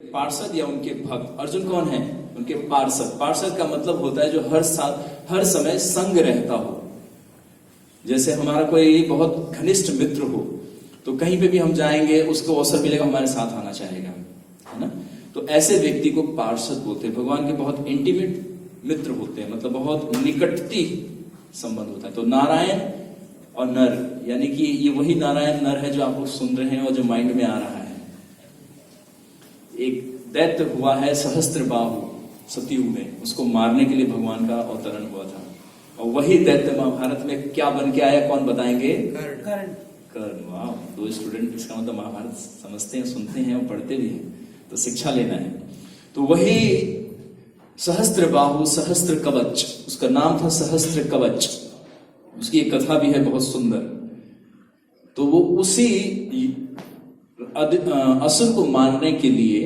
पार्षद या उनके भक्त। अर्जुन कौन है? उनके पार्षद। पार्षद का मतलब होता है जो हर समय संग रहता हो। जैसे हमारा कोई बहुत घनिष्ठ मित्र हो तो कहीं पे भी हम जाएंगे उसको अवसर मिलेगा, हमारे साथ आना चाहेगा, है ना। तो ऐसे व्यक्ति को पार्षद बोलते हैं। भगवान के बहुत इंटीमेट मित्र होते हैं, मतलब बहुत निकटती संबंध होता है। तो नारायण और नर, यानी कि ये वही नारायण नर है जो आप लोग सुन रहे हैं और जो माइंड में आ रहा है। एक दैत्य हुआ है सहस्त्रबाहु सतयुग में, उसको मारने के लिए भगवान का अवतरण हुआ था। और वही दैत्य महाभारत में क्या बन के आया, कौन बताएंगे? कर्ण। वाह, दो स्टूडेंट इसका मतलब महाभारत समझते हैं, सुनते हैं और पढ़ते भी हैं, तो शिक्षा लेना है। तो वही सहस्त्रबाहु सहस्त्र कवच, उसका नाम था सहस्त्र कवच। उसकी एक कथा भी है बहुत सुंदर। तो वो उसी असुर को मारने के लिए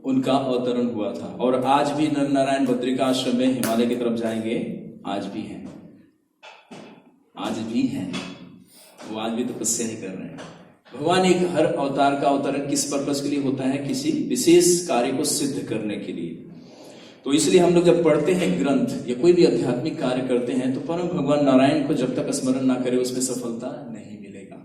उनका अवतरण हुआ था। और आज भी नर नारायण बद्रिका आश्रम में हिमालय की तरफ जाएंगे, आज भी हैं, आज भी हैं। वो आज भी तपस्या ही कर रहे हैं। भगवान एक हर अवतार का अवतरण किस पर्पस के लिए होता है? किसी विशेष कार्य को सिद्ध करने के लिए। तो इसलिए हम लोग जब पढ़ते हैं ग्रंथ या कोई भी आध्यात्मिक कार्य करते हैं तो परम भगवान नारायण को जब तक स्मरण ना करे उसमें सफलता नहीं मिलेगा,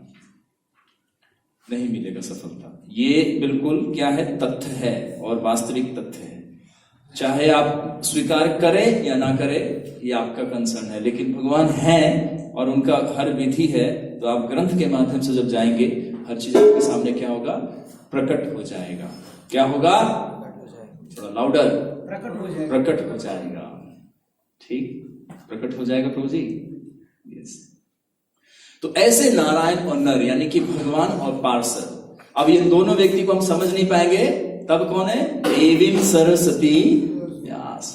नहीं मिलेगा सफलता। ये बिल्कुल क्या है? तथ्य है और वास्तविक तथ्य है। चाहे आप स्वीकार करें या ना करें, ये आपका कंसर्न है, लेकिन भगवान है और उनका हर विधि है। तो आप ग्रंथ के माध्यम से जब जाएंगे हर चीज आपके सामने क्या होगा? प्रकट हो जाएगा। क्या होगा? थोड़ा लाउडर। प्रकट हो जाएगा। ठीक, प्रकट हो जाएगा प्रभु जी। यस। तो ऐसे नारायण और नर यानी कि भगवान और पार्षद। अब इन दोनों व्यक्ति को हम समझ नहीं पाएंगे, तब कौन है? देवीं सरस्वती व्यास।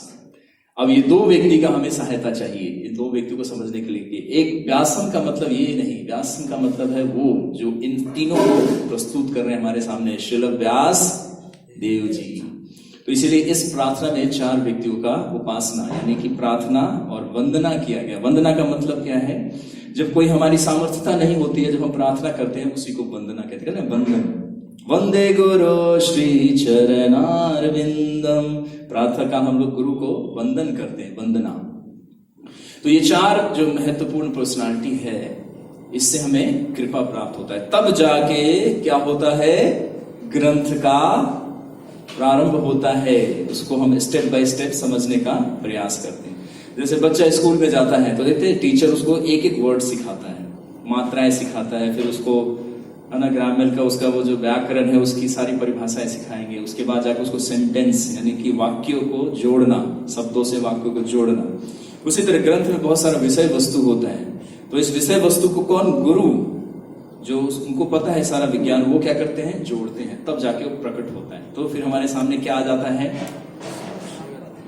अब ये दो व्यक्ति का हमें सहायता चाहिए, ये दो व्यक्ति को समझने के लिए। एक व्यासन का मतलब ये नहीं, व्यासन का मतलब है वो जो इन तीनों को प्रस्तुत कर रहे हैं हमारे सामने, श्रील व्यास देव जी। तो इसीलिए इस प्रार्थना में चार व्यक्तियों का उपासना यानी कि प्रार्थना और वंदना किया गया। वंदना का मतलब क्या है? जब कोई हमारी सामर्थ्यता नहीं होती है, जब हम प्रार्थना करते हैं उसी को वंदना कहते हैं ना, वंदन। वंदे गुरु श्री चरणारविंदम। प्रार्थना का हम लोग गुरु को वंदन करते हैं, वंदना। तो ये चार जो महत्वपूर्ण पर्सनालिटी है, इससे हमें कृपा प्राप्त होता है। तब जाके क्या होता है? ग्रंथ का प्रारंभ होता है। उसको हम स्टेप बाय स्टेप समझने का प्रयास करते हैं। जैसे बच्चा स्कूल में जाता है तो देखते हैं टीचर उसको एक एक वर्ड सिखाता है, मात्राएं सिखाता है, फिर उसको ग्रामर का उसका वो जो व्याकरण है उसकी सारी परिभाषाएं सिखाएंगे। उसके बाद जाकर उसको सेंटेंस यानी कि वाक्यों को जोड़ना, शब्दों से वाक्यों को जोड़ना। उसी तरह ग्रंथ में बहुत सारा विषय वस्तु होता है। तो इस विषय वस्तु को कौन? गुरु, जो उनको पता है सारा विज्ञान, वो क्या करते हैं? जोड़ते हैं, तब जाके वो प्रकट होता है। तो फिर हमारे सामने क्या आ जाता है?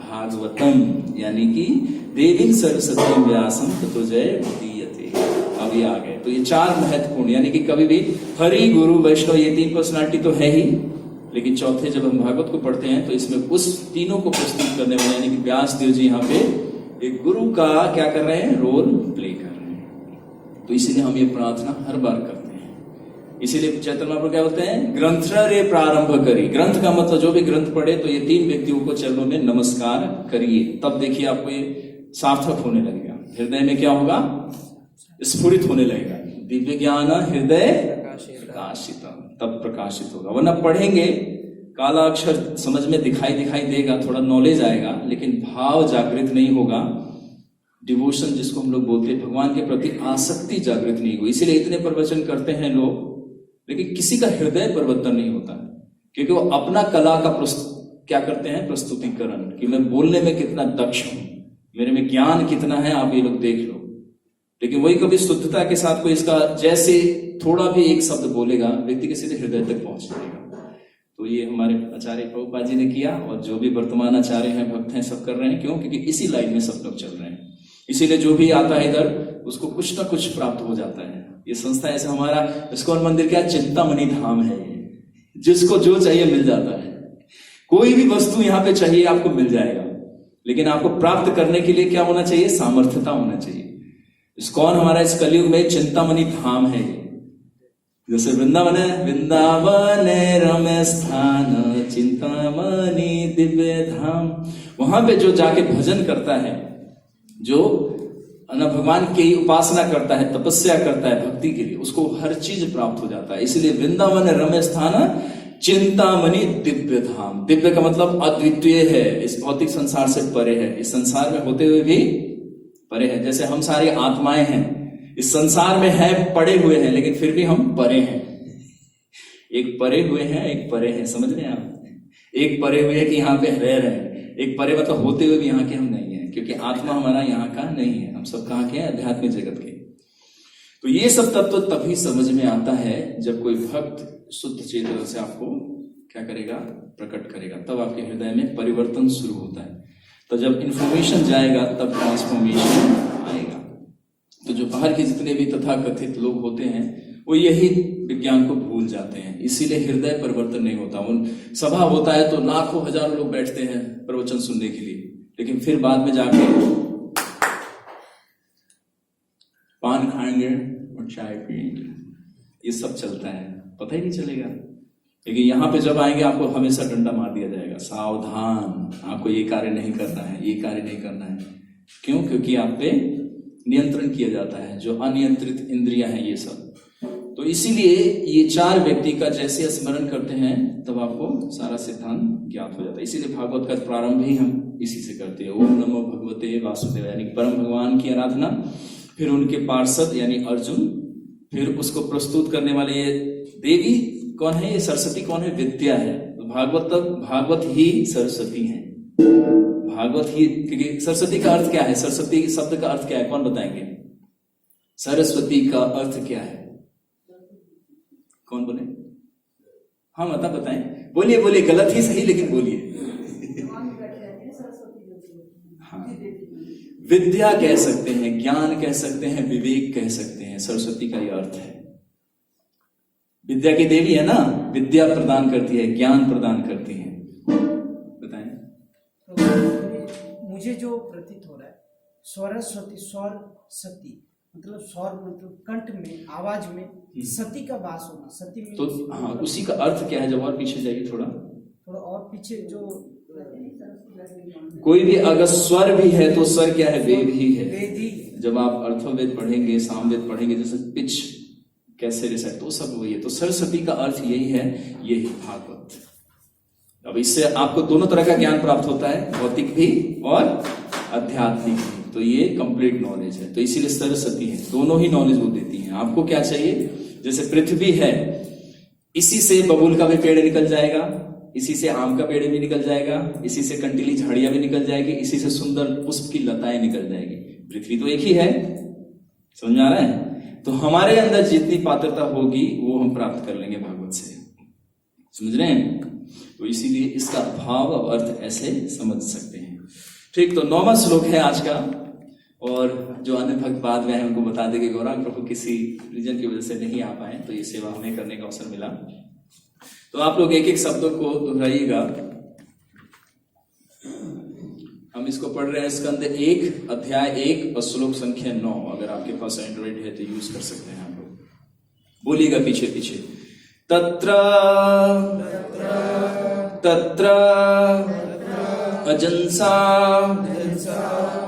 भागवतम, यानी कि देवीं सरस्वती व्यासम ततो जयमुदीयते। अब ये आ गए। तो ये चार महत्वपूर्ण, यानी कि कभी भी हरि गुरु वैष्णव ये तीन पर्सनालिटी तो है ही, लेकिन चौथे जब हम भागवत को पढ़ते हैं तो इसमें उस तीनों को प्रस्तुत करने वाले यानी कि व्यास देव जी यहाँ पे एक गुरु का क्या कर रहे हैं? रोल प्ले कर रहे हैं। तो इसीलिए हम ये प्रार्थना हर बार करते हैं। इसीलिए चैतन्य महाप्रभु क्या बोलते हैं? ग्रंथ रे प्रारंभ करी। ग्रंथ का मतलब जो भी ग्रंथ पढ़े तो ये तीन व्यक्तियों को चरणों में नमस्कार करिए, तब देखिए आपको ये सार्थक होने लगेगा। हृदय में क्या होगा? स्फुरित होने लगेगा। दिव्य ज्ञान हृदय प्रकाशित, तब प्रकाशित होगा। वरना पढ़ेंगे, काला अक्षर समझ में दिखाई देगा, थोड़ा नॉलेज आएगा, लेकिन भाव जागृत नहीं होगा। डिवोशन जिसको हम लोग बोलते हैं, भगवान के प्रति आसक्ति जागृत नहीं हुई। इसीलिए इतने प्रवचन करते हैं लोग, लेकिन किसी का हृदय परिवर्तन नहीं होता, क्योंकि वो अपना कला का क्या करते हैं? प्रस्तुतिकरण, कि मैं बोलने में कितना दक्ष हूं, मेरे में ज्ञान कितना है, आप ये लोग देख लो। लेकिन वही कभी शुद्धता के साथ कोई इसका जैसे थोड़ा भी एक शब्द बोलेगा, व्यक्ति के सीधे हृदय तक पहुंच जाएगा। तो ये हमारे आचार्य प्रभुपाद जी ने किया, और जो भी वर्तमान आचार्य हैं, भक्त हैं, सब कर रहे हैं। क्यों? क्योंकि इसी लाइन में सब लोग चल रहे हैं। इसीलिए जो भी आता है इधर उसको कुछ ना कुछ प्राप्त हो जाता है। ये संस्था ऐसे, हमारा इस्कॉन मंदिर क्या चिंतामणि धाम है, जिसको जो चाहिए मिल जाता है। कोई भी वस्तु यहाँ पे चाहिए आपको मिल जाएगा, लेकिन आपको प्राप्त करने के लिए क्या होना चाहिए? सामर्थ्यता होना चाहिए। इस्कॉन हमारा इस कलयुग में चिंतामणि धाम है। जैसे वृंदावन है, वृंदावन रम्य स्थान चिंतामणि दिव्य धाम, वहां पे जो जाके भजन करता है, जो भगवान की उपासना करता है, तपस्या करता है भक्ति के लिए, उसको हर चीज प्राप्त हो जाता है। इसलिए वृंदावन रम्य स्थान चिंतामणि दिव्य धाम। दिव्य का मतलब अद्वितीय है, इस भौतिक संसार से परे है, इस संसार में होते हुए भी परे है। जैसे हम सारी आत्माएं हैं, इस संसार में है, पड़े हुए हैं, लेकिन फिर भी हम परे हैं। एक परे हुए हैं, एक परे हैं, समझ रहे हैं आप? एक परे हुए है कि यहाँ पे रह रहे हैं, एक परे मतलब होते हुए भी यहाँ के हम नहीं है, क्योंकि आत्मा हमारा यहाँ का नहीं है, हम सब कहाँ के हैं? आध्यात्मिक जगत के। तो ये सब तत्व तभी समझ में आता है जब कोई भक्त शुद्ध चेतन से आपको क्या करेगा? प्रकट करेगा, तब आपके हृदय में परिवर्तन शुरू होता है। तो जब इंफॉर्मेशन जाएगा तब ट्रांसफॉर्मेशन आएगा। तो जो बाहर के जितने भी तथाकथित लोग होते हैं वो यही विज्ञान को भूल जाते हैं, इसीलिए हृदय परिवर्तन नहीं होता। उन सभा होता है तो लाखों हजारों लोग बैठते हैं प्रवचन सुनने के लिए, लेकिन फिर बाद में जाके पान खाएंगे और चाय पिएंगे, ये सब चलता है, पता ही नहीं चलेगा। लेकिन यहाँ पे जब आएंगे आपको हमेशा डंडा मार दिया जाएगा, सावधान, आपको ये कार्य नहीं करना है, ये कार्य नहीं करना है। क्यों? क्योंकि आप पे नियंत्रण किया जाता है, जो अनियंत्रित इंद्रियां हैं ये सब। तो इसीलिए ये चार व्यक्ति का जैसे स्मरण करते हैं तब आपको सारा सिद्धांत ज्ञात हो जाता है। इसीलिए भागवत का प्रारंभ ही हम इसी से करते हैं, ओम नमो भगवते वासुदेव, यानी परम भगवान की आराधना, फिर उनके पार्षद यानी अर्जुन, फिर उसको प्रस्तुत करने वाले ये देवी कौन है? ये सरस्वती कौन है? विद्या है। तो भागवत ही सरस्वती है, भागवत ही, क्योंकि सरस्वती का अर्थ क्या है? सरस्वती शब्द का अर्थ क्या है? कौन बताएंगे? सरस्वती का अर्थ क्या है? कौन बोले? हाँ माता बताएं, बोलिए बोलिए, गलत ही सही लेकिन बोलिए। हाँ, विद्या कह सकते हैं, ज्ञान कह सकते हैं, विवेक कह सकते हैं, सरस्वती का यह अर्थ है। विद्या की देवी है ना, विद्या प्रदान करती है, ज्ञान प्रदान करती है। बताएं। तो मुझे जो प्रतीत हो रहा है, सरस्वती, स्वर सती मतलब स्वर मतलब कंठ में, आवाज में सती का वास होना, सती में तो हाँ, उसी का अर्थ क्या है? जब और पीछे जाइए थोड़ा और पीछे जो कोई भी अगर स्वर भी है तो स्वर क्या है? वेद ही है। वेद ही। जब आप अर्थवेद पढ़ेंगे, सामवेद पढ़ेंगे, जैसे पिच कैसे रिसेट, तो सब वही है। तो सरस्वती का अर्थ यही है, यही भागवत। अब इससे आपको दोनों तरह का ज्ञान प्राप्त होता है, भौतिक भी और आध्यात्मिक भी। तो ये कंप्लीट नॉलेज है, तो इसीलिए सरस्वती है, दोनों ही नॉलेज वो देती हैं। आपको क्या चाहिए? जैसे पृथ्वी है, इसी से बबूल का भी पेड़ निकल जाएगा, इसी से आम का पेड़ भी निकल जाएगा, इसी से कंटीली झाड़ियां भी निकल जाएगी, इसी से सुंदर पुष्प की लताएं निकल जाएगी। पृथ्वी तो एक ही है, समझ में आ रहा है? तो हमारे अंदर जितनी पात्रता होगी वो हम प्राप्त कर लेंगे भागवत से, समझ रहे हैं? तो इसीलिए इसका भाव और अर्थ ऐसे समझ सकते हैं। ठीक, तो 9वां श्लोक है आज का, और जो अन्य भक्त बाद में है उनको बता देंगे। गौरांग प्रभु किसी रीजन की वजह से नहीं आ पाए, तो ये सेवा हमें करने का अवसर मिला। तो आप लोग एक एक शब्दों को दोहराइएगा। हम इसको पढ़ रहे हैं स्कंद 1 अध्याय 1 और श्लोक संख्या 9। अगर आपके पास एंड्रॉइड है तो यूज कर सकते हैं आप लोग। बोलिएगा पीछे पीछे। तत्र तत्र अजंसा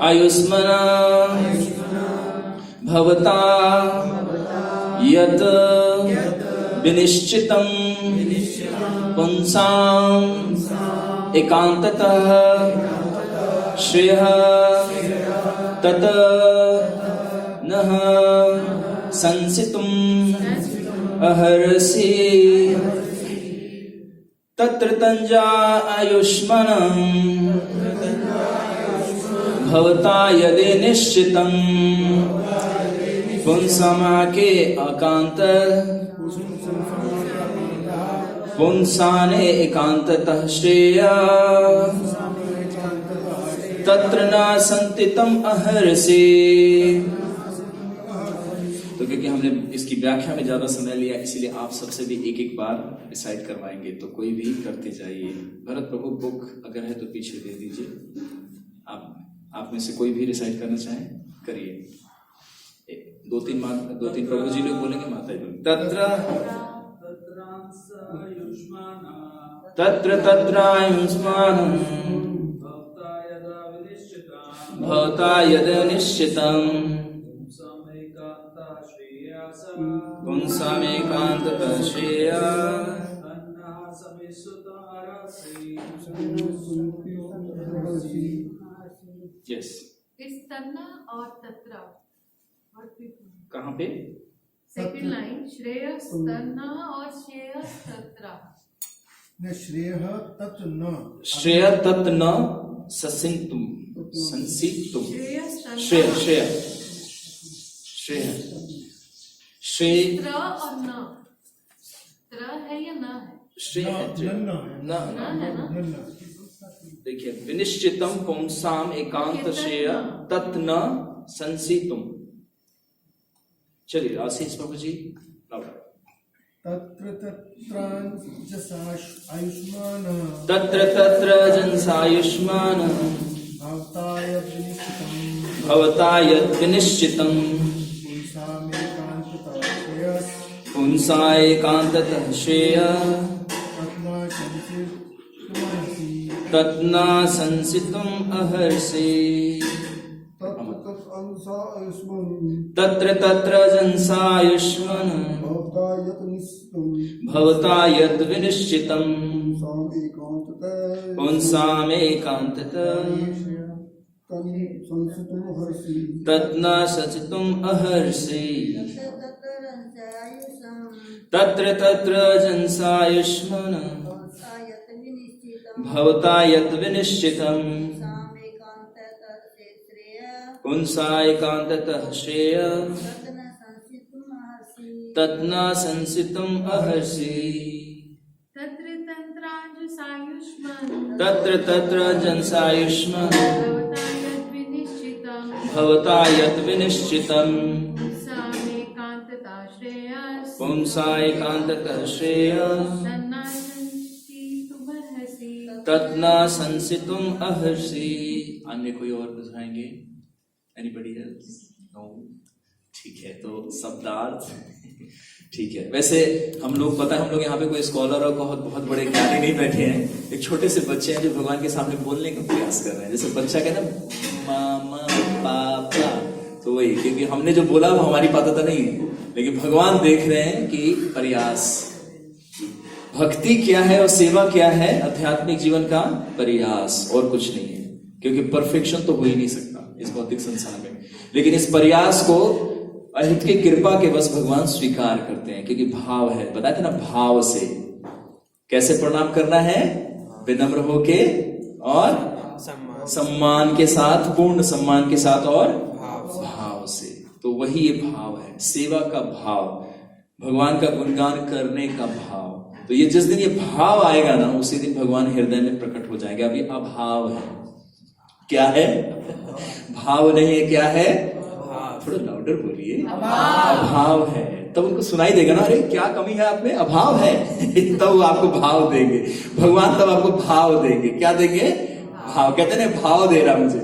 आयुष्मना भवता यत् विनिश्चितं पुंसाम् एकांततः श्रेयः तत् नः संसितुम् अहर्षि तत्र तंजा आयुष्मनं भवता यदि निश्चितं पुंसमाके एकांत पुंसाने एकांततः श्रेया तत्र न संतितम अहर्षि। तो क्योंकि हमने इसकी व्याख्या में ज्यादा समय लिया, इसीलिए आप सबसे भी एक एक बार डिसाइड करवाएंगे, तो कोई भी करते जाइए। भरत प्रभु बुक अगर है तो पीछे दे दीजिए। आप में से कोई भी डिसाइड करना चाहे करिए। दो तीन प्रभु जी लोग बोलेंगे, माता जी बोलेंगे। तत्र तत्रायुष्मानं भवता यद निश्चितं पुंसामेकान्ततः श्रेया। यस, इट्स तन्ना और तत्रा। कहाँ पे? सेकंड लाइन, श्रेयस तन्ना और श्रेयस तत्रा। श्रेय तत् न, श्रेय तत् न ससिंतुम संसितुम। श्रेयस तन्ना श्रेय श्रेय श्रेय श्रेय त्र और न, त्र है या न है? श्रेय है, न न है ना? देखिए, विनिश्चितम पुंसाम एकांत श्रेय तत् न संसितुम। चलिए आशीष प्रभु जी। तत्र आयुष्मान, तत्र तत्र जनसायुष्मान भवता यद् विनिश्चितं पुंसा एकांततः श्रेय तत् न संसितुम् अर्हसि। तत्र तत्र जनसायुष्मान भवता यद् विनिश्चितं पुंसामेकान्ततः तत् न संसितुम् अर्हसि। तत्र तत्र जनसायुष्मान भवता यद् विनिश्चितं पुंसा एकांततः श्रेय तत् न संसितुम् अर्हसि। तत्र तन्त्रांजसायुष्मान तत्र तत्र जनसायुष्मान भवता यद् विनिश्चितं भवता यद् विनिश्चितं पुंसामेकान्ततः श्रेयस् पुंसा एकांततः श्रेय तन्ना संसितुमर्हसि। तत् न संसितुम् अर्हसि। अन्य कोई और बुझाएंगे? Anybody else? नो? ठीक है, तो शब्दार्थ ठीक है। वैसे हम लोग पता है, हम लोग यहाँ पे कोई स्कॉलर और बहुत बड़े ज्ञानी नहीं बैठे हैं। एक छोटे से बच्चे हैं जो भगवान के सामने बोलने का प्रयास कर रहे हैं। जैसे बच्चा कहना मामा पापा, तो वही, क्योंकि हमने जो बोला वो हमारी पात्रता नहीं है, लेकिन भगवान देख रहे हैं कि प्रयास, भक्ति क्या है और सेवा क्या है, आध्यात्मिक जीवन का प्रयास और कुछ नहीं है। क्योंकि परफेक्शन तो हो ही नहीं सकता इस भौतिक संसार में, लेकिन इस प्रयास को अहित की कृपा के बस भगवान स्वीकार करते हैं, क्योंकि भाव है। बताया था ना, भाव से कैसे प्रणाम करना है, विनम्र होके और सम्मान के साथ, पूर्ण सम्मान के साथ और भाव से। तो वही ये भाव है, सेवा का भाव, भगवान का गुणगान करने का भाव। तो ये जिस दिन ये भाव आएगा ना, उसी दिन भगवान हृदय में प्रकट हो जाएंगे। अभी अभाव है, क्या है? भाव नहीं है, क्या है? थोड़ा लाउडर बोलिए। अभाव है, तब उनको सुनाई देगा ना, अरे क्या कमी है आप में, अभाव है तब वो आपको भाव देंगे भगवान, तब आपको भाव देंगे। क्या देंगे? भाव। कहते हैं ना, भाव दे रहा मुझे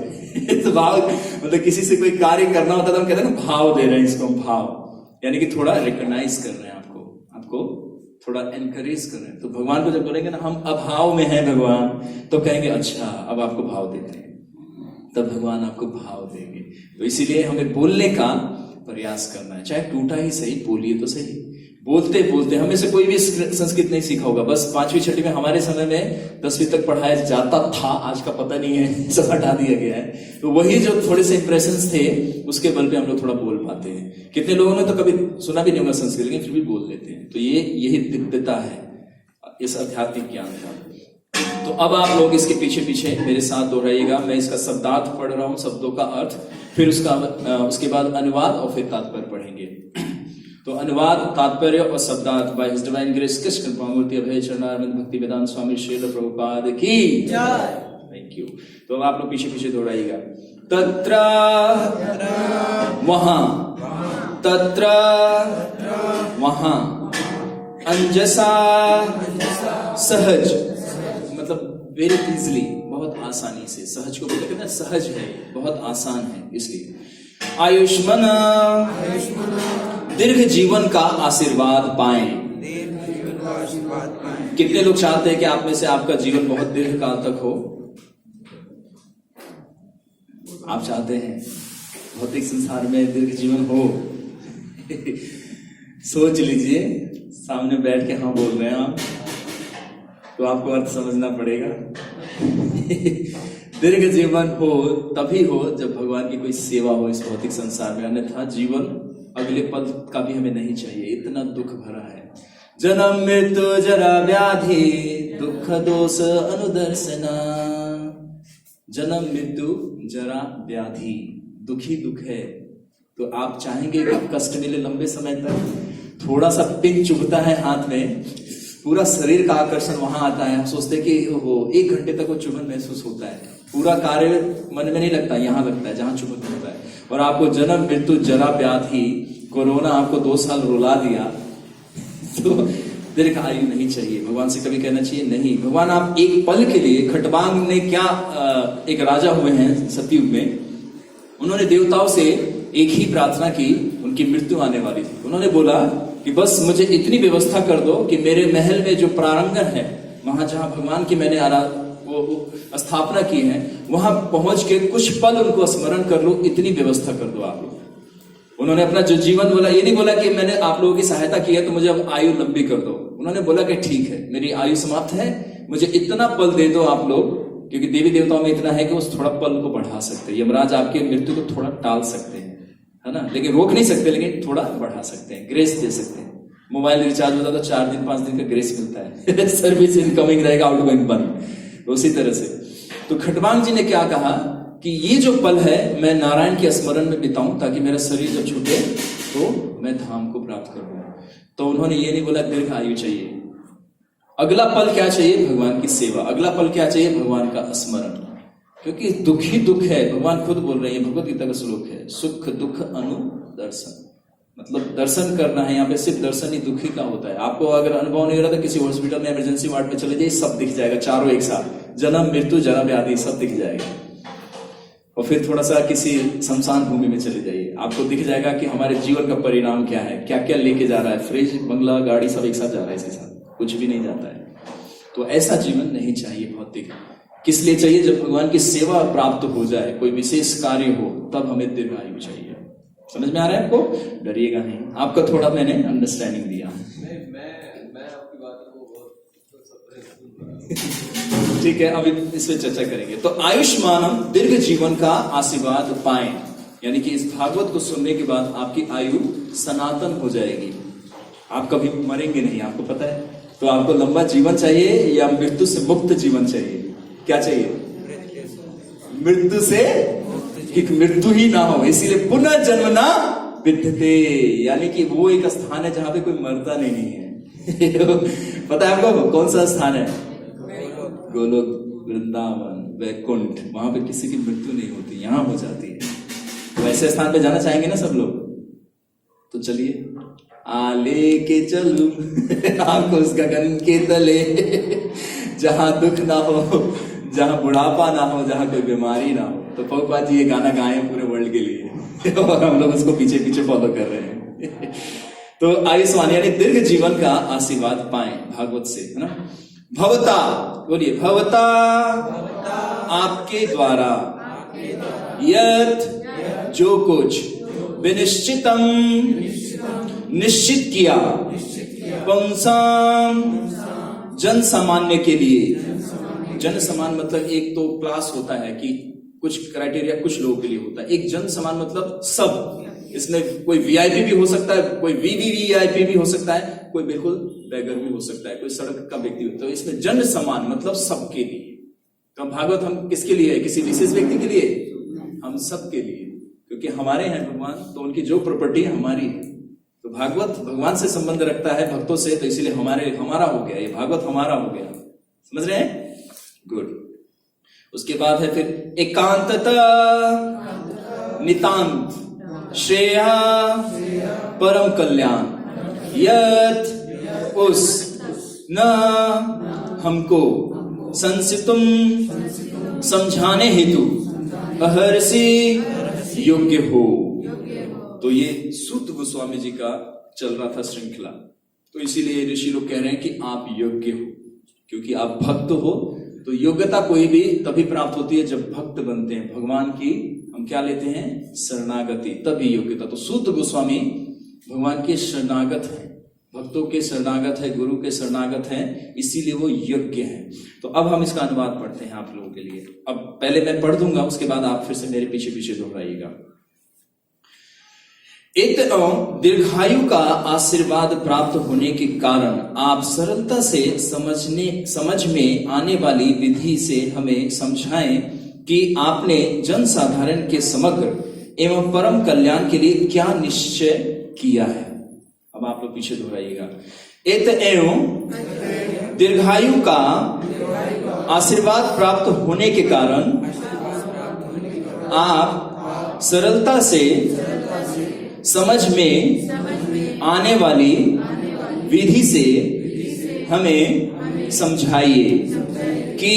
तो भाव मतलब किसी से कोई कार्य करना होता है तो हम कहते हैं ना, भाव दे रहे हैं इसको, भाव यानी कि थोड़ा रिकॉग्नाइज कर रहे हैं आपको थोड़ा एनकरेज कर रहे हैं। तो भगवान को जब बोलेंगे ना हम अभाव में हैं भगवान, तो कहेंगे अच्छा अब आपको भाव देते हैं, तब भगवान आपको भाव देंगे। तो इसीलिए हमें बोलने का प्रयास करना है, चाहे टूटा ही सही, बोलिए तो सही। बोलते बोलते हमें से कोई भी संस्कृत नहीं सीखा होगा, बस 5वीं 6वीं में, हमारे समय में 10वीं तक पढ़ाया जाता था, आज का पता नहीं है, सब हटा दिया गया है। तो वही जो थोड़े से इंप्रेशंस थे, उसके बल पे हम लोग थोड़ा बोल पाते हैं। कितने लोगों ने तो कभी सुना भी नहीं होगा संस्कृत, लेकिन फिर भी बोल लेते हैं। तो यही दिव्यता है इस आध्यात्मिक ज्ञान का। तो अब आप लोग इसके पीछे पीछे मेरे साथ दोहराइएगा। मैं इसका शब्दार्थ पढ़ रहा हूं, शब्दों का अर्थ, फिर उसके बाद अनुवाद और फिर तात्पर्य पढ़ेंगे। तो अनुवाद, तात्पर्य और शब्दार्थ by his divine grace Krishna Kripamurti Abhay Charanaravinda Bhakti Vedanta Swami Srila Prabhupada की जय। Thank you. तो अब आप लोग पीछे पीछे दोहराइएगा। तत्र वहां, तत्र वहां, अंजसा सहज, मतलब वेरी इजली, बहुत आसानी से। सहज को बोलते हैं ना, सहज है, बहुत आसान है, इसलिए आयुष्मान दीर्घ जीवन का आशीर्वाद पाएं। कितने लोग चाहते हैं कि आप में से आपका जीवन बहुत दीर्घ काल तक हो? आप चाहते हैं भौतिक संसार में दीर्घ जीवन हो? सोच लीजिए, सामने बैठ के हाँ बोल रहे हैं आप, तो आपको अर्थ समझना पड़ेगा। दीर्घ जीवन हो तभी हो जब भगवान की कोई सेवा हो इस भौतिक संसार में, अन्यथा जीवन अगले पल का भी हमें नहीं चाहिए, इतना दुख भरा है। जन्म मृत्यु जरा व्याधि दुख दोष अनुदर्शना। जन्म मृत्यु जरा व्याधि, दुखी दुख है, तो आप चाहेंगे कि कष्ट मिले लंबे समय तक? थोड़ा सा पिन चुभता है हाथ में, पूरा शरीर का आकर्षण वहां आता है, हम सोचते हैं कि वो 1 घंटे तक वो चुभन महसूस होता है, पूरा कार्य मन में नहीं लगता, यहाँ लगता है जहां चुभन होता है। और आपको जन्म मृत्यु जरा व्याधि, कोरोना आपको 2 साल रुला दिया, तो दीर्घ आयु नहीं चाहिए। भगवान से कभी कहना चाहिए नहीं। भगवान आप एक पल के लिए, खटवांग ने क्या, एक राजा हुए हैं सतयुग में, उन्होंने देवताओं से एक ही प्रार्थना की, उनकी मृत्यु आने वाली थी। उन्होंने बोला कि बस मुझे इतनी व्यवस्था कर दो कि मेरे महल में जो प्रांगण है, वहां जहां भगवान की मैंने वो स्थापना की है, वहां पहुंच के कुछ पल उनको स्मरण कर लो, इतनी व्यवस्था कर दो आप लोग। उन्होंने अपना जो जीवन बोला, ये नहीं बोला कि मैंने आप लोगों की सहायता की है तो मुझे अब आयु लंबी कर दो। उन्होंने बोला कि ठीक है, मेरी आयु समाप्त है, मुझे इतना पल दे दो आप लोग, क्योंकि देवी देवताओं में इतना है कि वो थोड़ा पल को बढ़ा सकते हैं। यमराज आपके मृत्यु को थोड़ा टाल सकते हैं, है ना, लेकिन रोक नहीं सकते, लेकिन थोड़ा बढ़ा सकते हैं, ग्रेस दे सकते हैं। मोबाइल रिचार्ज होता तो 4 दिन 5 दिन का ग्रेस मिलता है। सर्विस इनकमिंग रहेगा, आउटगोइंग बंद। उसी तरह से तो खटवांग जी ने क्या कहा कि ये जो पल है मैं नारायण के स्मरण में बिताऊं, ताकि मेरा शरीर जब छूटे तो मैं धाम को प्राप्त करूं। तो उन्होंने ये नहीं बोला दीर्घ आयु चाहिए, अगला पल क्या चाहिए? भगवान की सेवा। अगला पल क्या चाहिए? भगवान का स्मरण, क्योंकि दुख ही दुख है। भगवान खुद बोल रहे हैं, भगवत गीता का श्लोक है, सुख दुख अनुदर्शन, मतलब दर्शन करना है। यहाँ पे सिर्फ दर्शन ही दुखी का होता है। आपको अगर अनुभव नहीं हो रहा था, किसी हॉस्पिटल में इमरजेंसी वार्ड में चले जाइए, सब दिख जाएगा, चारों एक साथ, जन्म मृत्यु जरा व्याधि सब दिख जाएगा। और फिर थोड़ा सा किसी शमशान भूमि में चले जाइए, आपको दिख जाएगा कि हमारे जीवन का परिणाम क्या है, क्या क्या लेके जा रहा है, फ्रिज बंगला गाड़ी सब एक साथ जा रहा है, इसके साथ कुछ भी नहीं जाता है। तो ऐसा जीवन नहीं चाहिए भौतिक। किस लिए चाहिए? जब भगवान की सेवा प्राप्त हो जाए, कोई विशेष कार्य हो, तब हमें दीर्घ आयु चाहिए। समझ में आ रहा है आपको? डरिएगा नहीं, आपका थोड़ा मैंने अंडरस्टैंडिंग दिया। मैं आपकी बात को ठीक है, अभी इस पे चर्चा करेंगे। तो आयुष्मानम, दीर्घ जीवन का आशीर्वाद पाएं, यानी कि इस भागवत को सुनने के बाद आपकी आयु सनातन हो जाएगी, आप कभी मरेंगे नहीं। आपको पता है? तो आपको लंबा जीवन चाहिए या मृत्यु से मुक्त जीवन चाहिए? क्या चाहिए? मृत्यु से, कि मृत्यु ही ना हो, इसीलिए पुनर्जन्म ना विद्यते, यानी कि वो एक स्थान है जहां पे कोई मरता नहीं है। पता है आपको कौन सा स्थान है? गोलोक, वृंदावन, वैकुंठ, वहां पे किसी की मृत्यु नहीं होती, यहां हो जाती है। तो ऐसे स्थान पे जाना चाहेंगे ना सब लोग? तो चलिए, आले के चलूं आपको उस गगन के तले, जहां दुख ना हो, जहां बुढ़ापा ना हो, जहां कोई बीमारी ना हो। तो प्रभुपाद जी ये गाना गाए पूरे वर्ल्ड के लिए और हम लोग उसको पीछे पीछे फॉलो कर रहे हैं। तो आयुष्मान यानी दीर्घ जीवन का आशीर्वाद पाएं भागवत से, है ना। भवता, बोलिए भवता, आपके द्वारा, यत, जो कुछ, विनिश्चितम, निश्चित किया, पुंसाम, जन सामान्य के लिए। जन समान मतलब एक तो क्लास होता है कि कुछ क्राइटेरिया कुछ लोगों के लिए होता है, एक जन समान मतलब सब। इसमें कोई वीआईपी भी हो सकता है, कोई वीवीवीआईपी भी हो सकता है, कोई बिल्कुल बेगर भी हो सकता है, कोई सड़क का व्यक्ति होता है। तो इसमें जन समान मतलब सबके लिए। तो भागवत हम किसके लिए है? किसी विशेष व्यक्ति के लिए? हम सबके लिए, क्योंकि हमारे हैं भगवान, तो उनकी जो प्रॉपर्टी है हमारी है। तो भागवत भगवान से संबंध रखता है, भक्तों से, तो इसीलिए हमारा हो गया, ये भागवत हमारा हो गया। समझ रहे हैं? गुड। उसके बाद है फिर एकांतता, नितांत, श्रेया, परम कल्याण, यत, उस, न, हमको, संसितुम, समझाने हेतु, अहर्षि, योग्य हो। तो ये सूत गोस्वामी जी का चल रहा था श्रृंखला। तो इसीलिए ऋषि लोग कह रहे हैं कि आप योग्य हो, क्योंकि आप भक्त हो। तो योग्यता कोई भी तभी प्राप्त होती है जब भक्त बनते हैं, भगवान की हम क्या लेते हैं, शरणागति, तभी योग्यता। तो सूत गोस्वामी भगवान के शरणागत है, भक्तों के शरणागत है, गुरु के शरणागत है, इसीलिए वो योग्य है। तो अब हम इसका अनुवाद पढ़ते हैं आप लोगों के लिए। अब पहले मैं पढ़ दूंगा, उसके बाद आप फिर से मेरे पीछे पीछे दोहराइएगा। इत दीर्घायु का आशीर्वाद प्राप्त होने के कारण आप सरलता से समझ में आने वाली विधि से हमें समझाएं कि आपने जन साधारण के समग्र एवं परम कल्याण के लिए क्या निश्चय किया है। अब आप लोग पीछे दोहराइएगा। इत एवं दीर्घायु का आशीर्वाद प्राप्त होने के कारण आप सरलता से समझ में आने वाली विधि से हमें समझाइए कि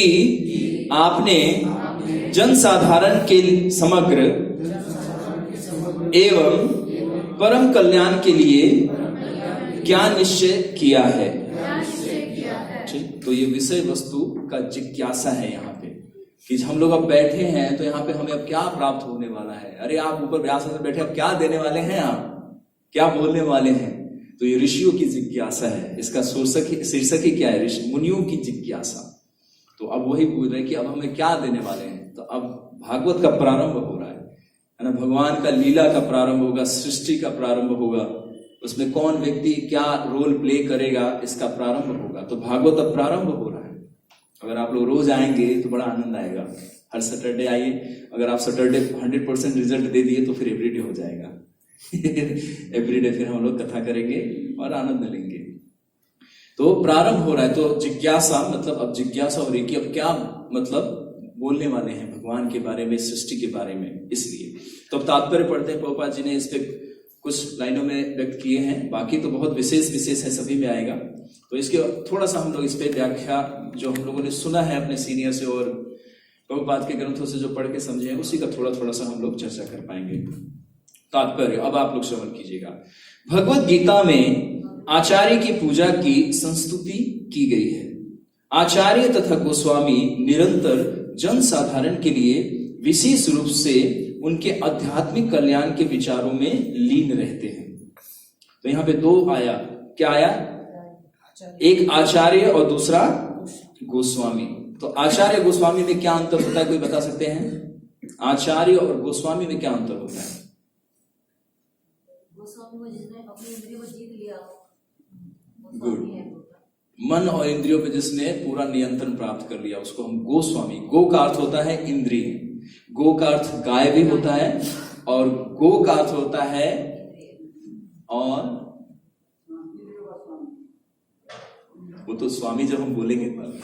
आपने जन साधारण के समग्र एवं परम कल्याण के लिए क्या निश्चय किया है। ठीक, तो ये विषय वस्तु का जिज्ञासा है यहाँ पे, कि हम लोग अब बैठे हैं तो यहाँ पे हमें अब क्या प्राप्त होने वाला है। अरे आप ऊपर व्यास में बैठे, अब क्या देने वाले हैं, आप क्या बोलने वाले हैं। तो ये ऋषियों की जिज्ञासा है, इसका शीर्षक ही क्या है, ऋषि मुनियों की जिज्ञासा। तो अब वही पूछ रहे हैं कि अब हमें क्या देने वाले हैं। तो अब भागवत का प्रारंभ हो रहा है ना, भगवान का लीला का प्रारंभ होगा, सृष्टि का प्रारंभ होगा, उसमें कौन व्यक्ति क्या रोल प्ले करेगा, इसका प्रारंभ होगा। तो भागवत अब प्रारंभ हो रहा है। अगर आप लोग रोज आएंगे तो बड़ा आनंद आएगा। हर सैटरडे आइए, अगर आप सैटरडे 100% रिजल्ट दे दिए तो फिर एवरीडे हो जाएगा। एवरीडे फिर हम लोग कथा करेंगे और आनंद लेंगे। तो प्रारंभ हो रहा है। तो जिज्ञासा मतलब अब जिज्ञासा हो रही कि अब क्या मतलब बोलने वाले हैं भगवान के बारे में, सृष्टि के बारे में। इसलिए तो अब तात्पर्य पढ़ते हैं, प्रभुपाद जी ने इस पे कुछ लाइनों में व्यक्त किए हैं, बाकी तो बहुत विशेष है, सभी में आएगा। तो इसके थोड़ा सा हम लोग इस पे व्याख्या जो हम लोगों ने सुना है अपने सीनियर से और प्रभुपाद के ग्रंथों से जो पढ़ के समझे हैं, उसी का थोड़ा सा हम लोग चर्चा कर पाएंगे। तात्पर्य अब आप लोग श्रवण कीजिएगा। भगवत गीता में आचार्य की पूजा की संस्तुति की गई है। आचार्य तथा गोस्वामी निरंतर जन साधारण के लिए विशेष रूप से उनके आध्यात्मिक कल्याण के विचारों में लीन रहते हैं। तो यहाँ पे दो आया, क्या आया, एक आचार्य और दूसरा गोस्वामी। तो आचार्य गोस्वामी में क्या अंतर होता है, कोई बता सकते हैं? आचार्य और गोस्वामी में क्या अंतर होता है? गोस्वामी में जिसने अपनी इंद्रियों को जीत लिया, गुड, मन और इंद्रियों पे जिसने पूरा नियंत्रण प्राप्त कर लिया उसको हम गोस्वामी। गो का अर्थ होता है इंद्रिय, गो का अर्थ गाय भी होता है, और गो का अर्थ होता है और वो तो स्वामी जब हम बोलेंगे तब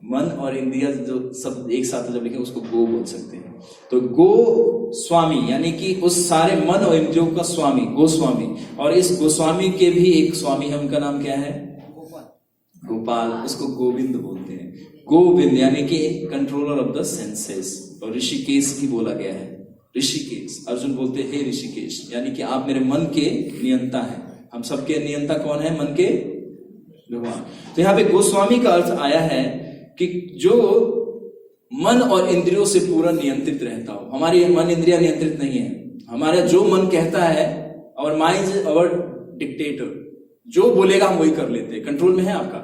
मन और इंद्रिय जो सब एक साथ जब लिखें उसको गो बोल सकते हैं। तो गो स्वामी यानी कि उस सारे मन और इंद्रियों का स्वामी गोस्वामी। और इस गोस्वामी के भी एक स्वामी है, उनका नाम क्या है? गोपाल। उसको गोविंद बोलते हैं। गोविंद यानी कि कंट्रोलर ऑफ द सेंसेस। और ऋषिकेश भी बोला गया है, ऋषिकेश। अर्जुन बोलते हैं हे ऋषिकेश, यानी कि आप मेरे मन के नियंता हैं। हम सबके नियंता कौन है? मन के भगवान। तो यहाँ पे गोस्वामी का अर्थ आया है कि जो मन और इंद्रियों से पूरा नियंत्रित रहता हो। हमारी मन इंद्रिया नियंत्रित नहीं है, हमारा जो मन कहता है, और माइंड इज आवर डिक्टेटर, जो बोलेगा हम वही कर लेते हैं। कंट्रोल में है आपका?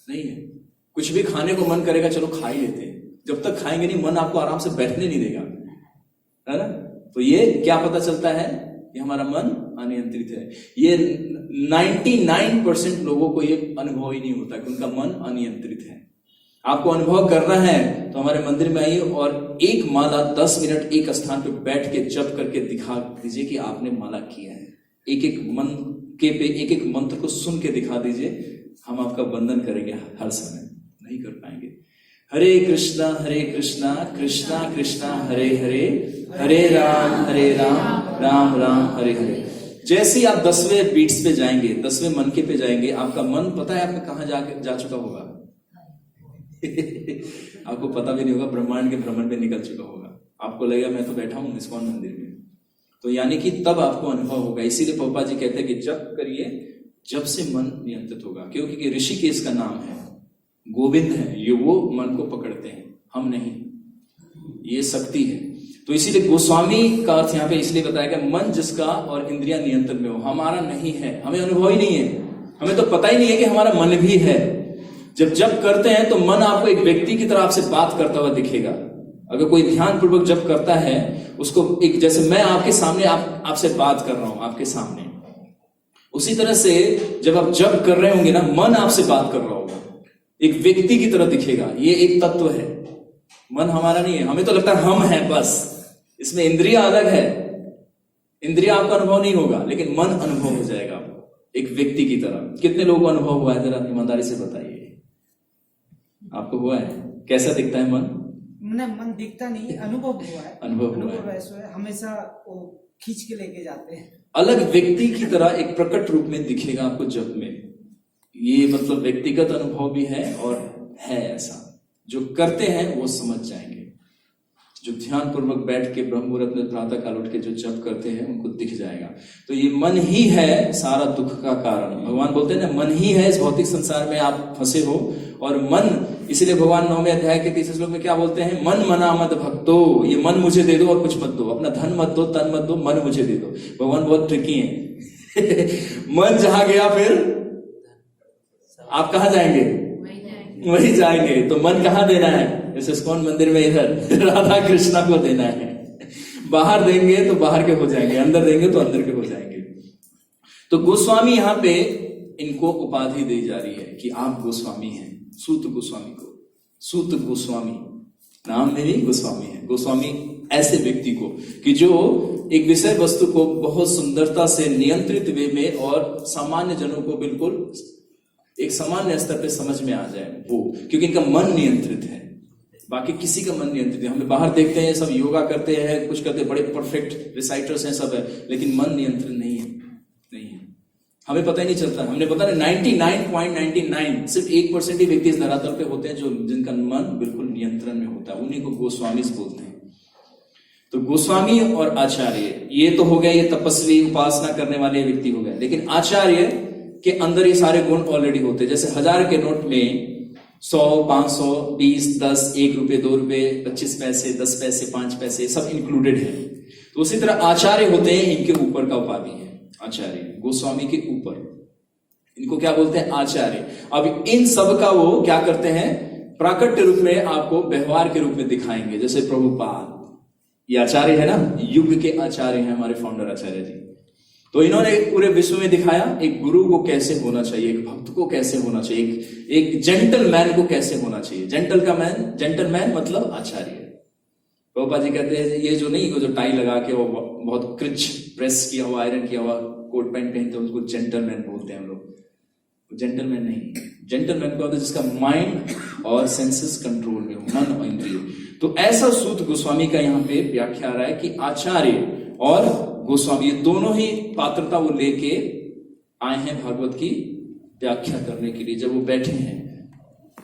नहीं है। कुछ भी खाने को मन करेगा, चलो खा ही लेते हैं, जब तक खाएंगे नहीं मन आपको आराम से बैठने नहीं देगा, है ना? तो ये क्या पता चलता है कि हमारा मन अनियंत्रित है। ये 99% लोगों को ये अनुभव ही नहीं होता कि उनका मन अनियंत्रित है। आपको अनुभव करना है तो हमारे मंदिर में आइए और एक माला 10 मिनट एक स्थान पे बैठ के जप करके दिखा दीजिए कि आपने माला किया है। एक एक मन के पे एक एक मंत्र को सुन के दिखा दीजिए, हम आपका वंदन करेंगे हर समय। नहीं कर पाएंगे। हरे कृष्णा कृष्णा कृष्णा हरे हरे, हरे राम राम राम हरे हरे। जैसे ही आप 10वें बीट्स पे जाएंगे, 10वें मन के पे जाएंगे, आपका मन पता है आपका कहां जा चुका होगा? आपको पता भी नहीं होगा, ब्रह्मांड के भ्रमण में निकल चुका होगा। आपको लगेगा मैं तो बैठा हूं इस्कॉन मंदिर में, तो यानी कि तब आपको अनुभव होगा। इसीलिए पप्पा जी कहते हैं कि जप करिए जब से मन नियंत्रित होगा, क्योंकि ऋषिकेश का नाम है, गोविंद है, ये वो मन को पकड़ते हैं, हम नहीं, ये शक्ति है। तो इसीलिए गोस्वामी का अर्थ यहाँ पे इसलिए बताया गया, मन जिसका और इंद्रिया नियंत्रण में हो, हमारा नहीं है, हमें अनुभव ही नहीं है, हमें तो पता ही नहीं है कि हमारा मन भी है। जब जप करते हैं तो मन आपको एक व्यक्ति की तरह आपसे बात करता हुआ दिखेगा। अगर कोई ध्यान पूर्वक जप करता है, उसको एक, जैसे मैं आपके सामने आपसे बात कर रहा हूं आपके सामने, उसी तरह से जब आप जप कर रहे होंगे ना, मन आपसे बात कर रहा होगा, एक व्यक्ति की तरह दिखेगा। ये एक तत्व है, मन हमारा नहीं है। हमें तो लगता है हम हैं बस, इसमें इंद्रिया अलग है, इंद्रिया आपका अनुभव नहीं होगा, लेकिन मन अनुभव हो जाएगा एक व्यक्ति की तरह। कितने लोगों को अनुभव हुआ है, जरा ईमानदारी से बताइए, आपको हुआ है? कैसा दिखता है मन? मन दिखता नहीं, अनुभव हुआ है। अनुभव ऐसा है, हमेशा वो खींच के लेके जाते हैं। अलग व्यक्ति की तरह एक प्रकट रूप में दिखेगा आपको जप में। ये मतलब व्यक्तिगत अनुभव भी है और है ऐसा, जो करते हैं वो समझ जाएंगे। जो ध्यान पूर्वक बैठ के ब्रह्म मुहूर्त में प्रातः काल उठ के जो जप करते हैं उनको दिख जाएगा। तो ये मन ही है सारा दुख का कारण। भगवान बोलते हैं ना, मन ही है इस भौतिक संसार में आप फंसे हो। और मन, इसीलिए भगवान 9वें अध्याय के 30 श्लोक में क्या बोलते हैं, मन मना मत भक्तो, ये मन मुझे दे दो और कुछ मत दो, अपना धन मत दो, तन मत दो, मन मुझे दे दो। भगवान बहुत ट्रिकी है मन जहां गया फिर आप कहां जाएंगे? वही जाएंगे। तो मन कहां देना है? जैसे इस्कॉन मंदिर में इधर राधा कृष्णा को देना है। बाहर देंगे तो बाहर के हो जाएंगे, अंदर देंगे तो अंदर के हो जाएंगे। तो गोस्वामी यहाँ पे इनको उपाधि दी जा रही है कि आप गोस्वामी हैं। सूत गोस्वामी को सूत गोस्वामी नाम में नहीं, गोस्वामी है। गोस्वामी ऐसे व्यक्ति को कि जो एक विषय वस्तु को बहुत सुंदरता से नियंत्रित वे में और सामान्य जनों को बिल्कुल एक सामान्य स्तर पे समझ में आ जाए वो, क्योंकि इनका मन नियंत्रित है। बाकी किसी का मन नियंत्रित है। हम बाहर देखते हैं सब योगा करते हैं, कुछ करते हैं, बड़े परफेक्ट रिसाइटर्स हैं सब है, लेकिन मन नियंत्रण नहीं है, नहीं है। हमें पता ही नहीं चलता। हमने पता नहीं 99.99 सिर्फ 1% ही व्यक्ति इस धरातल पे होते हैं जो जिनका मन बिल्कुल नियंत्रण में होता है, उन्हीं को गोस्वामी बोलते हैं। तो गोस्वामी और आचार्य ये तो हो गए, ये तपस्वी उपासना करने वाले व्यक्ति हो गए। लेकिन आचार्य के अंदर ये सारे गुण ऑलरेडी होते हैं। जैसे 1000 के नोट में 100, 500, 20, 10, 1 रुपए, 2 रुपए, 25 पैसे, 10 पैसे, 5 पैसे सब इंक्लूडेड है। तो उसी तरह आचार्य होते हैं, इनके ऊपर का उपाधि है आचार्य, गोस्वामी के ऊपर। इनको क्या बोलते हैं? आचार्य। अब इन सब का वो क्या करते हैं? प्राकट्य रूप में आपको व्यवहार के रूप में दिखाएंगे। जैसे प्रभुपाद, ये आचार्य है ना, युग के आचार्य हैं हमारे फाउंडर आचार्य जी। तो इन्होंने पूरे विश्व में दिखाया एक गुरु को कैसे होना चाहिए, एक भक्त को कैसे होना चाहिए, एक जेंटलमैन को कैसे होना चाहिए। जेंटलमैन मतलब आचार्य। प्रभुपाद जी कहते हैं ये जो नहीं, जो टाई लगा के वो बहुत क्रिच प्रेस किया हुआ, आयरन किया हुआ कोट पैंट पहनते हैं, उसको जेंटलमैन बोलते हैं हम लोग। जेंटलमैन नहीं, जेंटलमैन को होता है जिसका माइंड और सेंसेस कंट्रोल में हो, मन और इंद्रिय। तो ऐसा सूत गोस्वामी का यहाँ पे व्याख्या आ रहा है कि आचार्य और गोस्वामी ये दोनों ही पात्रता वो लेके आए हैं भागवत की व्याख्या करने के लिए जब वो बैठे हैं।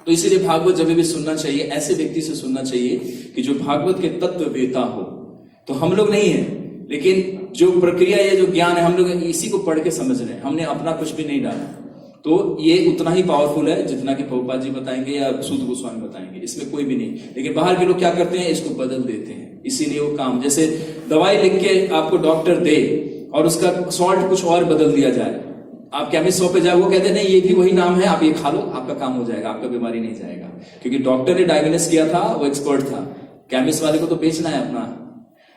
तो इसीलिए भागवत जब भी सुनना चाहिए, ऐसे व्यक्ति से सुनना चाहिए कि जो भागवत के तत्व वेता हो। तो हम लोग नहीं है, लेकिन जो प्रक्रिया, ये जो ज्ञान है, हम लोग इसी को पढ़ के समझ रहे हैं, हमने अपना कुछ भी नहीं डाला। तो ये उतना ही पावरफुल है जितना कि प्रभुपाद जी बताएंगे या सूत गोस्वामी बताएंगे, इसमें कोई भी नहीं। लेकिन बाहर के लोग क्या करते हैं, इसको बदल देते हैं। इसीलिए वो काम, जैसे दवाई लिख के आपको डॉक्टर दे और उसका सॉल्ट कुछ और बदल दिया जाए, आप केमिस्ट शॉप पे जाए, वो कहते हैं नहीं ये भी वही नाम है, आप ये खा लो, आपका काम हो जाएगा, आपका बीमारी नहीं जाएगा। क्योंकि डॉक्टर ने डायग्नोस किया था, वो एक्सपर्ट था। केमिस्ट वाले को तो बेचना है अपना।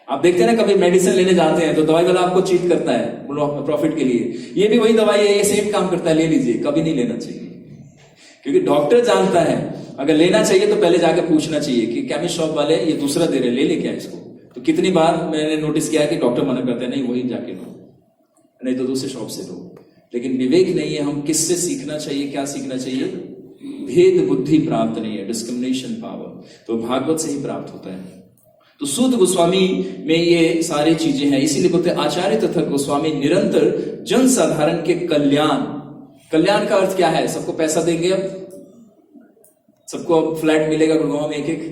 आप देखते हैं ना, कभी मेडिसिन लेने जाते हैं तो दवाई वाला आपको चीट करता है प्रॉफिट के लिए, ये भी वही दवाई है, ये सेम काम करता है, ले लीजिए। कभी नहीं लेना चाहिए, क्योंकि डॉक्टर जानता है अगर लेना चाहिए तो पहले जाकर पूछना चाहिए कि केमिस्ट शॉप वाले ये दूसरा दे रहे, ले ले क्या इसको। तो कितनी बार मैंने नोटिस किया है कि डॉक्टर मना करते हैं, नहीं वही जाके लो, नहीं तो दूसरे शॉप से लो। लेकिन विवेक नहीं है, हम किससे सीखना चाहिए, क्या सीखना चाहिए? भेद बुद्धि प्राप्त नहीं है, डिस्क्रिमिनेशन पावर तो भागवत से ही प्राप्त होता है। तो सूत गोस्वामी में ये सारी चीजें हैं। इसीलिए बोलते हैं आचार्य तथा गोस्वामी निरंतर जन साधारण के कल्याण। कल्याण का अर्थ क्या है? सबको पैसा देंगे, अब सबको अब फ्लैट मिलेगा गुड़गांव में एक एक,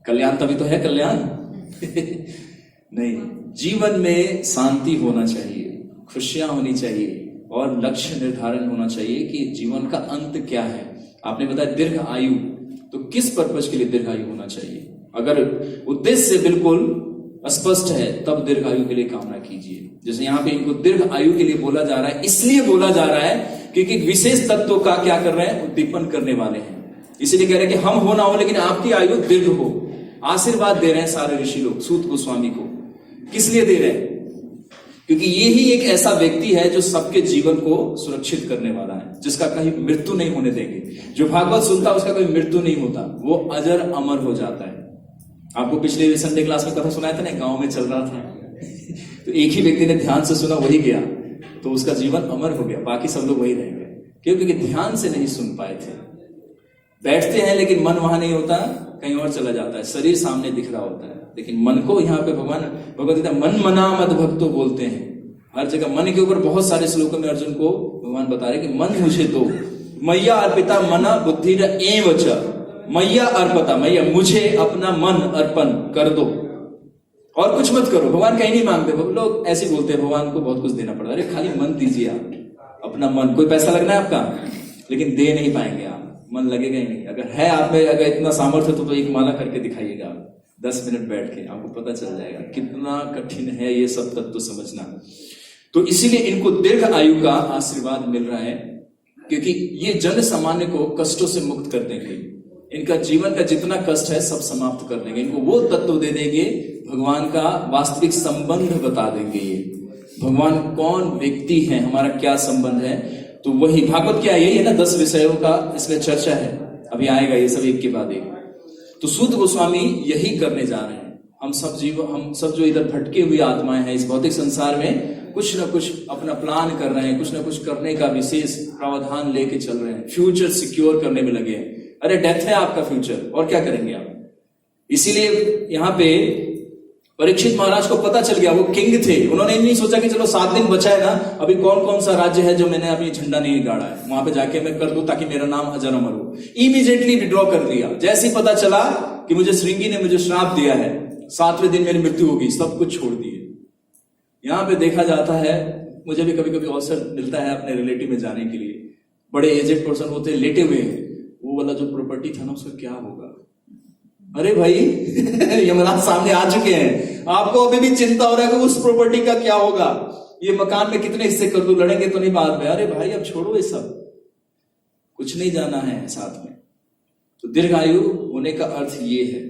कल्याण तभी तो है कल्याण नहीं, जीवन में शांति होना चाहिए, खुशियां होनी चाहिए और लक्ष्य निर्धारण होना चाहिए कि जीवन का अंत क्या है। आपने बताया दीर्घ आयु, तो किस पर्पज के लिए दीर्घ आयु होना चाहिए? अगर उद्देश्य बिल्कुल स्पष्ट है तब दीर्घ आयु के लिए कामना कीजिए। जैसे यहाँ पे इनको दीर्घ आयु के लिए बोला जा रहा है, इसलिए बोला जा रहा है क्योंकि विशेष तत्वों का क्या कर रहे हैं? उद्दीपन करने वाले हैं। इसीलिए कह रहे हैं कि हम हो ना हो लेकिन आपकी आयु दीर्घ हो। आशीर्वाद दे रहे हैं सारे ऋषि लोग सूत गोस्वामी को। किस लिए दे रहे हैं? क्योंकि ये ही एक ऐसा व्यक्ति है जो सबके जीवन को सुरक्षित करने वाला है, जिसका कहीं मृत्यु नहीं होने देंगे। जो भागवत सुनता है उसका कोई मृत्यु नहीं होता, वो अजर अमर हो जाता है। आपको पिछले संडे क्लास में कथा सुनाया था ना, गांव में चल रहा था तो एक ही व्यक्ति ने ध्यान से सुना, वही गया, तो उसका जीवन अमर हो गया, बाकी सब लोग वही रह गए। क्यों? क्योंकि ध्यान से नहीं सुन पाए थे। बैठते हैं लेकिन मन वहां नहीं होता, कहीं और चला जाता है, शरीर सामने दिख रहा होता है। लेकिन मन को यहाँ पे भगवत गीता मन मना मद भक्तो बोलते हैं। हर जगह मन के ऊपर बहुत सारे श्लोकों में अर्जुन को भगवान बता रहे कि मन मुझे दो, मैया अर्पिता मना बुद्धि एव च, मैया अर्पता, मैया मुझे अपना मन अर्पण कर दो और कुछ मत करो। भगवान कहीं नहीं मांगते, लोग ऐसे बोलते हैं भगवान को बहुत कुछ देना पड़ता है। अरे खाली मन दीजिए आप, अपना मन। कोई पैसा लगना है आपका, लेकिन दे नहीं पाएंगे आप, मन लगेगा ही नहीं। अगर है आप में अगर इतना सामर्थ्य तो एक माला करके दिखाइएगा, 10 मिनट बैठ के, आपको पता चल जाएगा कितना कठिन है ये सब तत्व समझना। तो इसीलिए इनको दीर्घ आयु का आशीर्वाद मिल रहा है, क्योंकि ये जन सामान्य को कष्टों से मुक्त कर देंगे। इनका जीवन का जितना कष्ट है सब समाप्त कर देंगे। इनको वो तत्व दे देंगे, भगवान का वास्तविक संबंध बता देंगे। ये भगवान कौन व्यक्ति है, हमारा क्या संबंध है। तो वही भागवत क्या यही है ना, 10 विषयों का इसमें चर्चा है, अभी आएगा ये सब एक के बाद एक। तो सूत गोस्वामी यही करने जा रहे हैं। हम सब जो इधर भटके हुए आत्माएं हैं इस भौतिक संसार में, कुछ ना कुछ अपना प्लान कर रहे हैं, कुछ ना कुछ करने का विशेष प्रावधान लेके चल रहे हैं, फ्यूचर सिक्योर करने में लगे हैं। अरे डेथ है आपका फ्यूचर, और क्या करेंगे आप? इसीलिए यहाँ पे परीक्षित महाराज को पता चल गया, वो किंग थे, उन्होंने नहीं सोचा कि चलो 7 दिन बचा है ना, अभी कौन कौन सा राज्य है जो मैंने अभी झंडा नहीं गाड़ा है, वहां पे जाके मैं कर दूं ताकि मेरा नाम अजर अमर हो। इमीडिएटली विड्रॉ कर दिया। जैसे ही पता चला कि मुझे श्रृंगी ने मुझे श्राप दिया है, 7वें दिन मेरी मृत्यु होगी, सब कुछ छोड़ दिए। यहाँ पे देखा जाता है, मुझे भी कभी कभी अवसर मिलता है अपने रिलेटिव में जाने के लिए, बड़े एजेड पर्सन होते हैं, लेटे हुए हैं, वो वाला जो प्रॉपर्टी था ना उसका क्या होगा? अरे भाई यमराज सामने आ चुके हैं, आपको अभी भी चिंता हो रहा है कि उस प्रॉपर्टी का क्या होगा, ये मकान में कितने हिस्से कर दूं, लड़ेंगे तो नहीं बाद में। अरे भाई अब छोड़ो ये सब, कुछ नहीं जाना है साथ में। तो दीर्घायु होने का अर्थ ये है।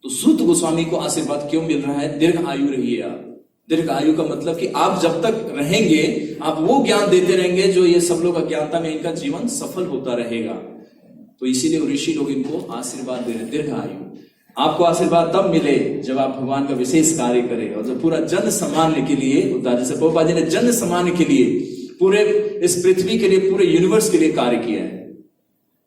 तो सूत गोस्वामी को आशीर्वाद क्यों मिल रहा है? दीर्घ आयु रहिए आप। दीर्घ आयु का मतलब कि आप जब तक रहेंगे आप वो ज्ञान देते रहेंगे जो ये सब लोग अज्ञानता में इनका जीवन सफल होता रहेगा। तो इसीलिए ऋषि लोग इनको आशीर्वाद दे रहे, दीर्घ आयु। आपको आशीर्वाद तब मिले जब आप भगवान का विशेष कार्य करें, और जब पूरा जन सामान्य के लिए, जैसे प्रभुपाद जी ने जन सामान्य के लिए, पूरे इस पृथ्वी के लिए, पूरे यूनिवर्स के लिए कार्य किया है,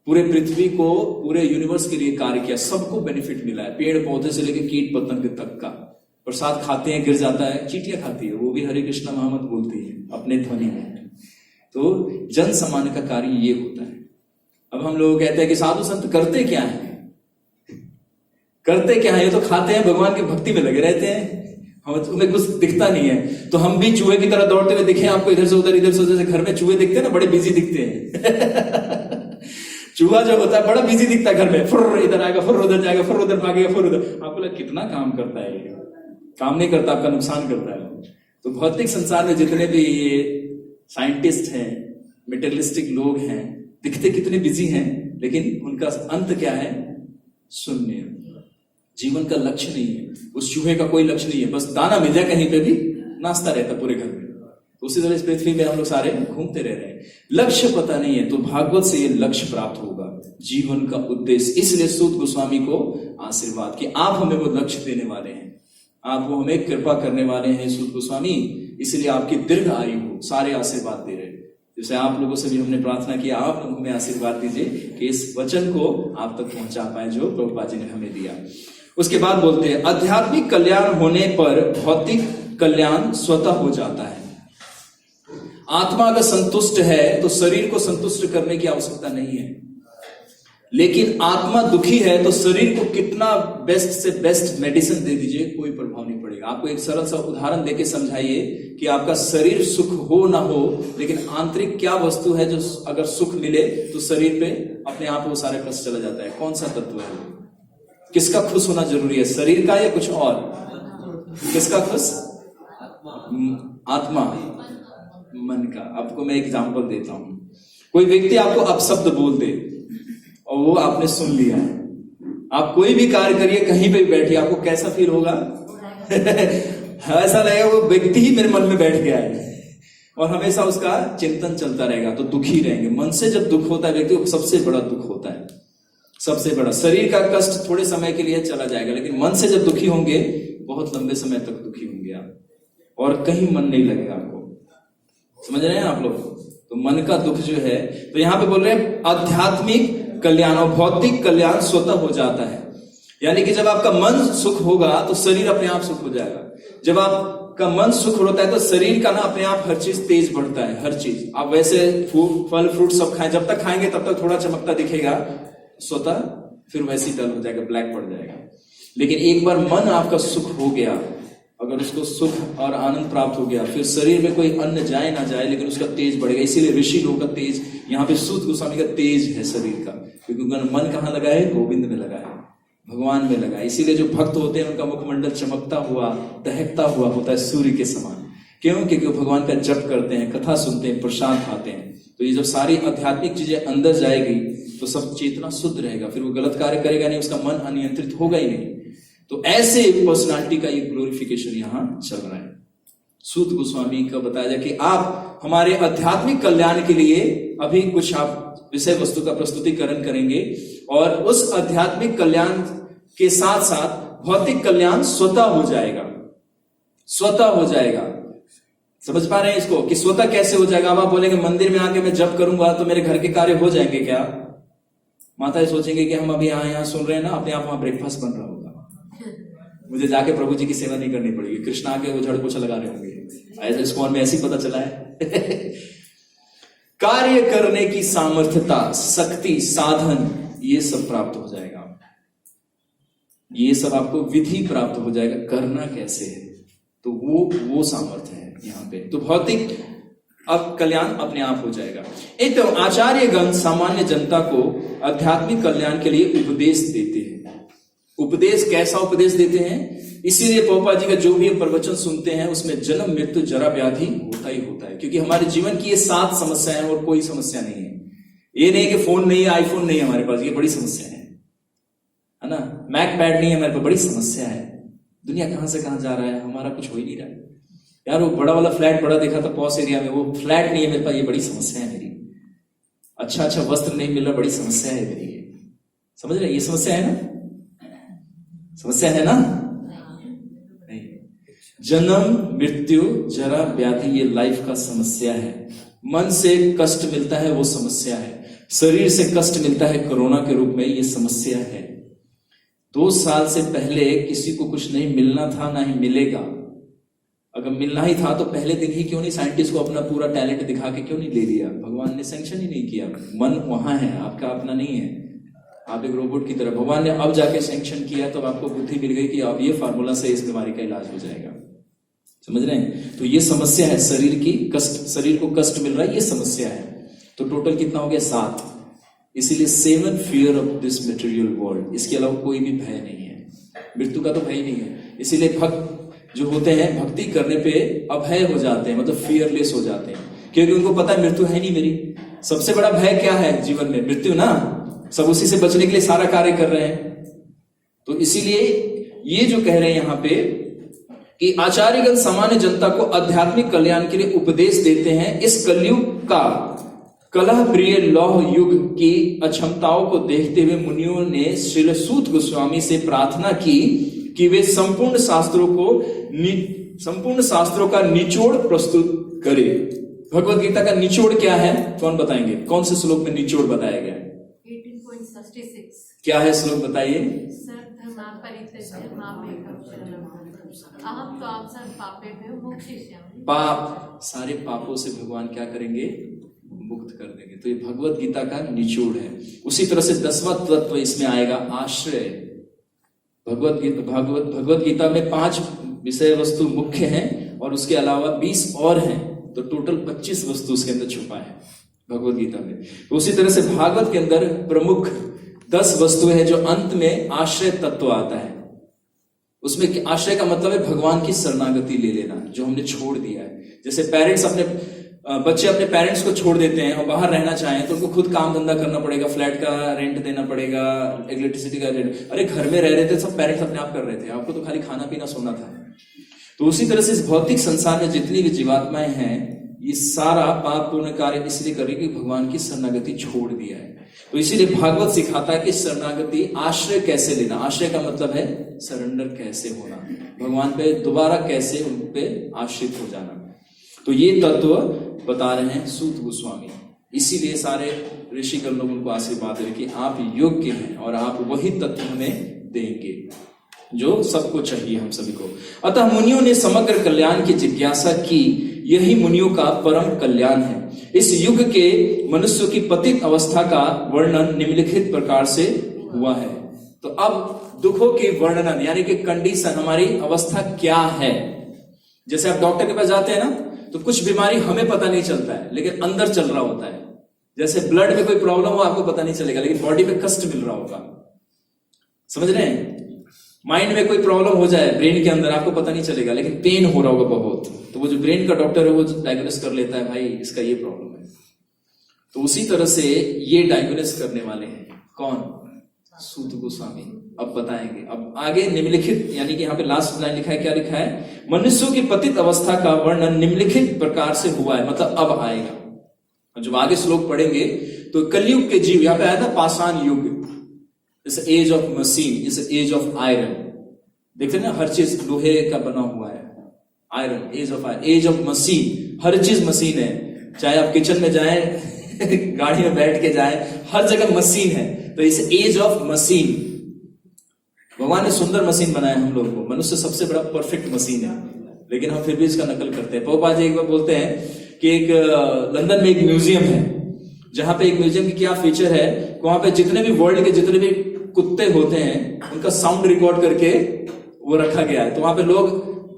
पूरे पृथ्वी को, पूरे यूनिवर्स के लिए कार्य किया, सबको बेनिफिट मिला है। पेड़ पौधे से लेकर कीट पतंग तक का। प्रसाद खाते हैं, गिर जाता है, चींटियां खाती है, वो भी हरे कृष्णा मोहम्मद बोलती है अपने ध्वनि में। तो जन सामान्य का कार्य ये होता है। अब हम लोग कहते हैं कि साधु संत करते क्या है, करते क्या है? ये तो खाते हैं, भगवान की भक्ति में लगे रहते हैं, उन्हें कुछ दिखता नहीं है। तो हम भी चूहे की तरह दौड़ते हुए दिखे आपको, इधर से उधर, इधर से उधर। जैसे घर में चूहे दिखते हैं ना, बड़े बिजी दिखते हैं चूहा जो होता है बड़ा बिजी दिखता है घर में, फुर्र इधर आएगा, फुर्र उधर जाएगा, फुर्र उधर भागेगा, फुर्र उधर। आपको लगा कितना काम करता है ये? काम नहीं करता, आपका नुकसान करता है। तो भौतिक संसार में जितने भी ये साइंटिस्ट हैं, मेटेरियलिस्टिक लोग हैं, दिखते कितने बिजी हैं, लेकिन उनका अंत क्या है? शून्य। जीवन का लक्ष्य नहीं है। उस चूहे का कोई लक्ष्य नहीं है, बस दाना मिल जाए कहीं पे भी नाश्ता रहता पूरे घर में। तो उसी तरह इस पृथ्वी में हम लोग सारे घूमते रह रहे हैं, लक्ष्य पता नहीं है। तो भागवत से ये लक्ष्य प्राप्त होगा, जीवन का उद्देश्य। इसलिए सूत गोस्वामी को आशीर्वाद कि आप हमें वो लक्ष्य देने वाले हैं, आप वो हमें कृपा करने वाले हैं सूत गोस्वामी, इसलिए आपकी दीर्घ आयु हो। सारे आशीर्वाद दे रहे हैं। जैसे आप लोगों से भी हमने प्रार्थना किया, आप लोग हमें आशीर्वाद दीजिए कि इस वचन को आप तक पहुंचा पाए जो प्रभुपाद जी ने हमें दिया। उसके बाद बोलते हैं, आध्यात्मिक कल्याण होने पर भौतिक कल्याण स्वतः हो जाता है। आत्मा अगर संतुष्ट है तो शरीर को संतुष्ट करने की आवश्यकता नहीं है, लेकिन आत्मा दुखी है तो शरीर को कितना बेस्ट से बेस्ट मेडिसिन दे दीजिए, कोई प्रभाव नहीं पड़ेगा। पड़ेगा। आपको एक सरल सा उदाहरण देके समझाइए कि आपका शरीर सुख हो ना हो, लेकिन आंतरिक क्या वस्तु है जो अगर सुख मिले तो शरीर पे अपने आप वो सारे कष्ट चला जाता है। कौन सा तत्व है वो? किसका खुश होना जरूरी है, शरीर का या कुछ और? किसका खुश? आत्मा, मन का। आपको मैं एग्जांपल देता हूं। कोई व्यक्ति आपको अपशब्द बोल दे और वो आपने सुन लिया है, आप कोई भी कार्य करिए, कहीं पे भी बैठिए, आपको कैसा फील होगा? ऐसा लगेगा वो व्यक्ति ही मेरे मन में बैठ गया है और हमेशा उसका चिंतन चलता रहेगा, तो दुखी रहेंगे। मन से जब दुख होता है व्यक्ति को, सबसे बड़ा दुख होता है, सबसे बड़ा। शरीर का कष्ट थोड़े समय के लिए चला जाएगा, लेकिन मन से जब दुखी होंगे, बहुत लंबे समय तक दुखी होंगे आप, और कहीं मन नहीं लगेगा आपको। समझ रहे हैं आप लोग? तो मन का दुख जो है, तो यहां पे बोल रहे हैं आध्यात्मिक कल्याण और भौतिक कल्याण स्वतः हो जाता है। यानी कि जब आपका मन सुख होगा तो शरीर अपने आप सुख हो जाएगा। जब आपका मन सुख होता है तो शरीर का ना अपने आप हर चीज तेज बढ़ता है, हर चीज। आप वैसे फल फ्रूट सब खाएं, जब तक खाएंगे तब तक थोड़ा चमकता दिखेगा, स्वतः फिर वैसे ही डल हो जाएगा, ब्लैक पड़ जाएगा। लेकिन एक बार मन आपका सुख हो गया, अगर उसको सुख और आनंद प्राप्त हो गया, फिर शरीर में कोई अन्न जाए ना जाए, लेकिन उसका तेज बढ़ेगा। इसीलिए ऋषि लोगों का तेज, यहाँ पे सूत गोस्वामी का तेज है शरीर का, क्योंकि मन कहाँ लगा है? गोविंद में लगा है, भगवान में लगा है। इसीलिए जो भक्त होते हैं उनका मुखमंडल चमकता हुआ, दहकता हुआ होता है सूर्य के समान। क्यों? क्योंकि वो भगवान का जप करते हैं, कथा सुनते हैं, प्रसाद खाते हैं। तो ये जब सारी आध्यात्मिक चीजें अंदर जाएगी तो सब चेतना शुद्ध रहेगा, फिर वो गलत कार्य करेगा नहीं, उसका मन अनियंत्रित होगा ही नहीं। तो ऐसे पर्सनालिटी का ये ग्लोरिफिकेशन यहां चल रहा है। सूत गोस्वामी का बताया जाए कि आप हमारे आध्यात्मिक कल्याण के लिए अभी कुछ आप विषय वस्तु का प्रस्तुतिकरण करेंगे, और उस आध्यात्मिक कल्याण के साथ साथ भौतिक कल्याण स्वतः हो जाएगा, स्वतः हो जाएगा। समझ पा रहे हैं इसको कि स्वतः कैसे हो जाएगा? अब आप बोलेंगे मंदिर में आके मैं जप करूंगा तो मेरे घर के कार्य हो जाएंगे क्या? माता सोचेंगे कि हम अभी यहाँ सुन रहे हैं ना, अपने आप वहां ब्रेकफास्ट बन रहा होगा, मुझे जाके प्रभु जी की सेवा नहीं करनी पड़ेगी, कृष्णा के उछड़ कुछ लगा रहे होंगे। ऐसे इस्कॉन में ऐसी पता चला है। कार्य करने की सामर्थ्यता, शक्ति, साधन, ये सब प्राप्त हो जाएगा। ये सब आपको विधि प्राप्त हो जाएगा, करना कैसे है, तो वो सामर्थ्य है यहाँ पे। तो भौतिक अब कल्याण अपने आप हो जाएगा। एक तो आचार्यगण सामान्य जनता को आध्यात्मिक कल्याण के लिए उपदेश देते हैं। उपदेश कैसा उपदेश देते हैं? इसीलिए प्रभुपाद जी का जो भी प्रवचन सुनते हैं उसमें जन्म मृत्यु जरा व्याधि होता ही होता है, क्योंकि हमारे जीवन की ये 7 समस्याएं हैं और कोई समस्या नहीं है। ये नहीं कि फोन नहीं है, आईफोन नहीं है हमारे पास, ये बड़ी समस्या है ना। मैक पैड नहीं है हमारे पास, बड़ी समस्या है। दुनिया कहां से कहां जा रहा है, हमारा कुछ हो ही नहीं रहा है। यार वो बड़ा वाला फ्लैट बड़ा देखा था पॉस एरिया में, वो फ्लैट नहीं है मेरे पास, ये बड़ी समस्या है मेरी। अच्छा वस्त्र नहीं मिल रहा, बड़ी समस्या है मेरी। समझ रहे? ये समस्या है ना, समस्या है ना? नहीं। जन्म मृत्यु जरा व्याधि, ये लाइफ का समस्या है। मन से कष्ट मिलता है, वो समस्या है। शरीर से कष्ट मिलता है कोरोना के रूप में, ये समस्या है। 2 साल से पहले किसी को कुछ नहीं मिलना था, ना ही मिलेगा। अगर मिलना ही था तो पहले दिन ही क्यों नहीं साइंटिस्ट को अपना पूरा टैलेंट दिखा के क्यों नहीं ले लिया? भगवान ने सैंक्शन ही नहीं किया। मन वहां है, आपका अपना नहीं है, आप एक रोबोट की तरह। भगवान ने अब जाके सैंक्शन किया, तो आपको बुद्धि मिल गई कि अब ये फार्मूला से इस बीमारी का इलाज हो जाएगा। समझ रहे हैं? तो ये समस्या है, शरीर की कष्ट, शरीर को कष्ट मिल रहा है, ये समस्या है। तो टोटल कितना हो गया? 7। इसीलिए 7 fear of this material world. इसके अलावा कोई भी भय नहीं है, मृत्यु का तो भय नहीं है। इसीलिए भक्त जो होते हैं भक्ति करने पे अभय हो जाते हैं, मतलब फियरलेस हो जाते हैं, क्योंकि उनको पता है मृत्यु है नहीं मेरी। सबसे बड़ा भय क्या है जीवन में? मृत्यु ना। सब उसी से बचने के लिए सारा कार्य कर रहे हैं। तो इसीलिए ये जो कह रहे हैं यहां पे कि आचार्यगण सामान्य जनता को आध्यात्मिक कल्याण के लिए उपदेश देते हैं। इस कलयुग का कलह प्रिय लौह युग की अक्षमताओं को देखते हुए मुनियों ने श्रील सूत गोस्वामी से प्रार्थना की कि वे संपूर्ण शास्त्रों का निचोड़ प्रस्तुत करे। भगवत गीता का निचोड़ क्या है? कौन बताएंगे? कौन से श्लोक में निचोड़ बताया गया? 18.66 क्या है श्लोक, बताइए। पाप, सारे पापों से भगवान क्या करेंगे? मुक्त कर देंगे। तो ये भगवत गीता का निचोड़ है। उसी तरह से 10वां तत्व इसमें आएगा, आश्रय। भगवत गीता में 5 विषय वस्तु मुख्य है और उसके अलावा 20 और हैं, तो टोटल 25 वस्तु उसके अंदर छुपा है भगवत गीता में। तो उसी तरह से भागवत के अंदर प्रमुख 10 वस्तुएं हैं जो अंत में आश्रय तत्व आता है। उसमें आश्रय का मतलब है भगवान की शरणागति ले लेना, जो हमने छोड़ दिया है। जैसे बच्चे अपने पेरेंट्स को छोड़ देते हैं और बाहर रहना चाहें तो उनको खुद काम धंधा करना पड़ेगा, फ्लैट का रेंट देना पड़ेगा, इलेक्ट्रिसिटी का रेंट। अरे घर में रह रहे थे सब, पेरेंट्स अपने आप कर रहे थे, आपको तो खाली खाना पीना सोना था। तो उसी तरह से इस भौतिक संसार में जितनी भी जीवात्माएं हैं, ये सारा पाप पूर्ण कार्य इसलिए कर रही कि भगवान की शरणागति छोड़ दिया है। तो इसीलिए भागवत सिखाता है कि शरणागति आश्रय कैसे लेना। आश्रय का मतलब है सरेंडर कैसे होना, भगवान पे दोबारा कैसे उन पे आश्रित हो जाना। तो ये तत्व बता रहे हैं सूत गोस्वामी। इसीलिए सारे ऋषिगण लोग उनको आशीर्वाद दे कि आप योग्य हैं और आप वही तत्व हमें देंगे जो सबको चाहिए, हम सभी को। अतः मुनियों ने समग्र कल्याण की जिज्ञासा की, यही मुनियों का परम कल्याण है। इस युग के मनुष्यों की पतित अवस्था का वर्णन निम्नलिखित प्रकार से हुआ है। तो अब दुखों की वर्णन यानी कि कंडीशन, हमारी अवस्था क्या है। जैसे आप डॉक्टर के पास जाते हैं ना, तो कुछ बीमारी हमें पता नहीं चलता है लेकिन अंदर चल रहा होता है। जैसे ब्लड में कोई प्रॉब्लम हो आपको पता नहीं चलेगा लेकिन बॉडी में कष्ट मिल रहा होगा, समझ रहे हैं। माइंड में कोई प्रॉब्लम हो जाए ब्रेन के अंदर, आपको पता नहीं चलेगा लेकिन पेन हो रहा होगा बहुत, तो वो जो ब्रेन का डॉक्टर है वो डायग्नोस कर लेता है, भाई इसका ये प्रॉब्लम है। तो उसी तरह से ये डायग्नोस करने वाले हैं कौन? सूत गोस्वामी। अब बताएंगे। अब आगे निम्नलिखित, यानी कि यहाँ पे लास्ट लाइन लिखा है, क्या लिखा है? मनुष्यों की पतित अवस्था का वर्णन निम्नलिखित प्रकार से हुआ है, मतलब अब आएगा। और जब आगे श्लोक पढ़ेंगे तो कलयुग के जीव, यहाँ पे आया था पाषाण युग, इस एज ऑफ मशीन, इस एज ऑफ आयरन। देखते हैं ना, हर चीज लोहे का बना हुआ है, iron, age of iron, age of machine, हर चीज मशीन है। चाहे आप किचन में जाएं गाड़ी में बैठ के जाएं, हर जगह मशीन है। तो इस एज ऑफ मशीन, भगवान ने सुंदर मशीन बनाया हम लोग को। मनुष्य सबसे बड़ा परफेक्ट मशीन है, लेकिन हम फिर भी इसका नकल करते हैं। प्रभुपाद जी एक बार बोलते हैं कि एक लंदन में एक म्यूजियम है, जहां पे एक म्यूजियम की क्या फीचर है, वहां पे जितने भी वर्ल्ड के जितने भी कुत्ते होते हैं उनका साउंड रिकॉर्ड करके वो रखा गया है। तो वहां पे लोग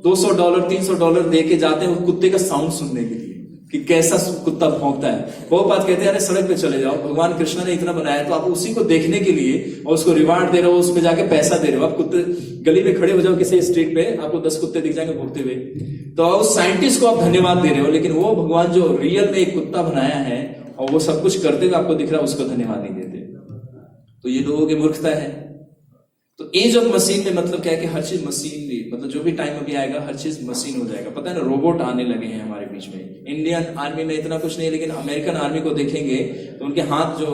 $200 $300 दे के जाते हैं उस कुत्ते का साउंड सुनने के लिए कि कैसा कुत्ता भौंकता है। प्रभुपाद कहते हैं अरे सड़क पे चले जाओ, भगवान कृष्ण ने इतना बनाया है तो आप उसी को देखने के लिए और उसको रिवार्ड दे रहे हो, उसमें जाके पैसा दे रहे हो। आप कुत्ते गली में खड़े हो जाओ किसी स्ट्रीट पे, आपको 10 कुत्ते दिख जाएंगे भौंकते हुए, तो उस साइंटिस्ट को आप धन्यवाद दे रहे हो, लेकिन वो भगवान जो रियल में एक कुत्ता बनाया है और वो सब कुछ करते हुए आपको दिख रहा है, उसको धन्यवाद नहीं देते। तो ये लोगों की मूर्खता है। तो एज ऑफ मशीन में मतलब क्या है कि हर चीज मशीन, मतलब जो भी टाइम अभी आएगा हर चीज मशीन हो जाएगा। पता है ना, रोबोट आने लगे हैं हमारे बीच में। इंडियन आर्मी में इतना कुछ नहीं, लेकिन अमेरिकन आर्मी को देखेंगे तो उनके हाथ जो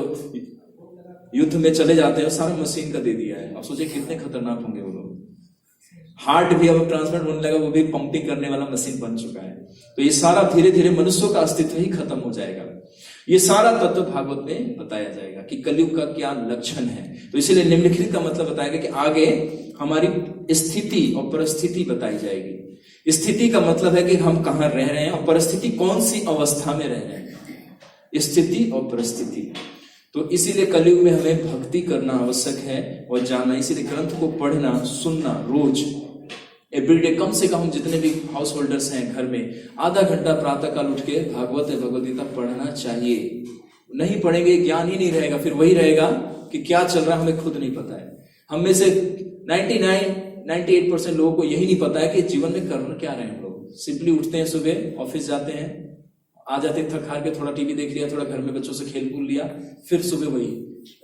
युद्ध में चले जाते हैं सारा मशीन का दे दिया है। अब सोचिए कितने खतरनाक होंगे वो लोग। हार्ट भी अब ट्रांसप्लांट होने लगा, वो भी पंपिंग करने वाला मशीन बन चुका है। तो ये सारा धीरे धीरे मनुष्यों का अस्तित्व ही खत्म हो जाएगा। ये सारा तत्व भागवत में बताया जाएगा कि कलयुग का क्या लक्षण है। तो इसीलिए निम्नलिखित का मतलब बताएगा कि आगे हमारी स्थिति और परिस्थिति बताई जाएगी। स्थिति का मतलब है कि हम कहाँ रह रहे हैं और परिस्थिति कौन सी अवस्था में रह रहे हैं, स्थिति और परिस्थिति। तो इसीलिए कलयुग में हमें भक्ति करना आवश्यक है और जानना, इसीलिए ग्रंथ को पढ़ना सुनना रोज एवरीडे, कम से कम जितने भी हाउस होल्डर्स हैं घर में आधा घंटा प्रातः काल उठ के भागवत भगवद गीता पढ़ना चाहिए। नहीं पढ़ेंगे ज्ञान ही नहीं रहेगा, फिर वही रहेगा कि क्या चल रहा है हमें खुद नहीं पता है। हम में से 98% लोगों को यही नहीं पता है कि जीवन में करना क्या रहे हैं। लोग सिंपली उठते हैं, सुबह ऑफिस जाते हैं, आ जाते थक हार के, थोड़ा टीवी देख लिया, थोड़ा घर में बच्चों से खेल कूद लिया, फिर सुबह वही,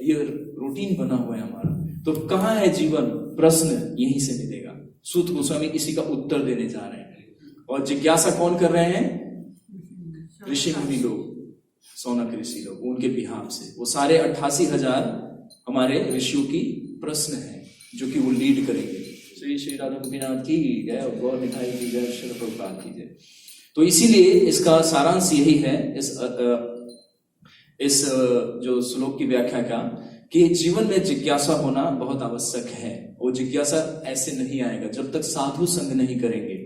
ये रूटीन बना हुआ है हमारा। तो कहाँ है जीवन? प्रश्न यहीं से मिलेगा। सूत गोस्वामी इसी का उत्तर देने जा रहे हैं। और जिज्ञासा कौन कर रहे हैं? ऋषि मुनि लोग, सौनक ऋषि लोग, उनके बिहाफ से वो सारे 88,000 हमारे ऋषियों की प्रश्न है जो कि वो लीड करेंगे। श्री श्री राधा गोपीनाथ की जय, गौर निताई की जय, श्री प्रभुपाद की जय। तो इसीलिए इसका सारांश यही है इस जो श्लोक की व्याख्या का, कि जीवन में जिज्ञासा होना बहुत आवश्यक है। वो जिज्ञासा ऐसे नहीं आएगा जब तक साधु संग नहीं करेंगे।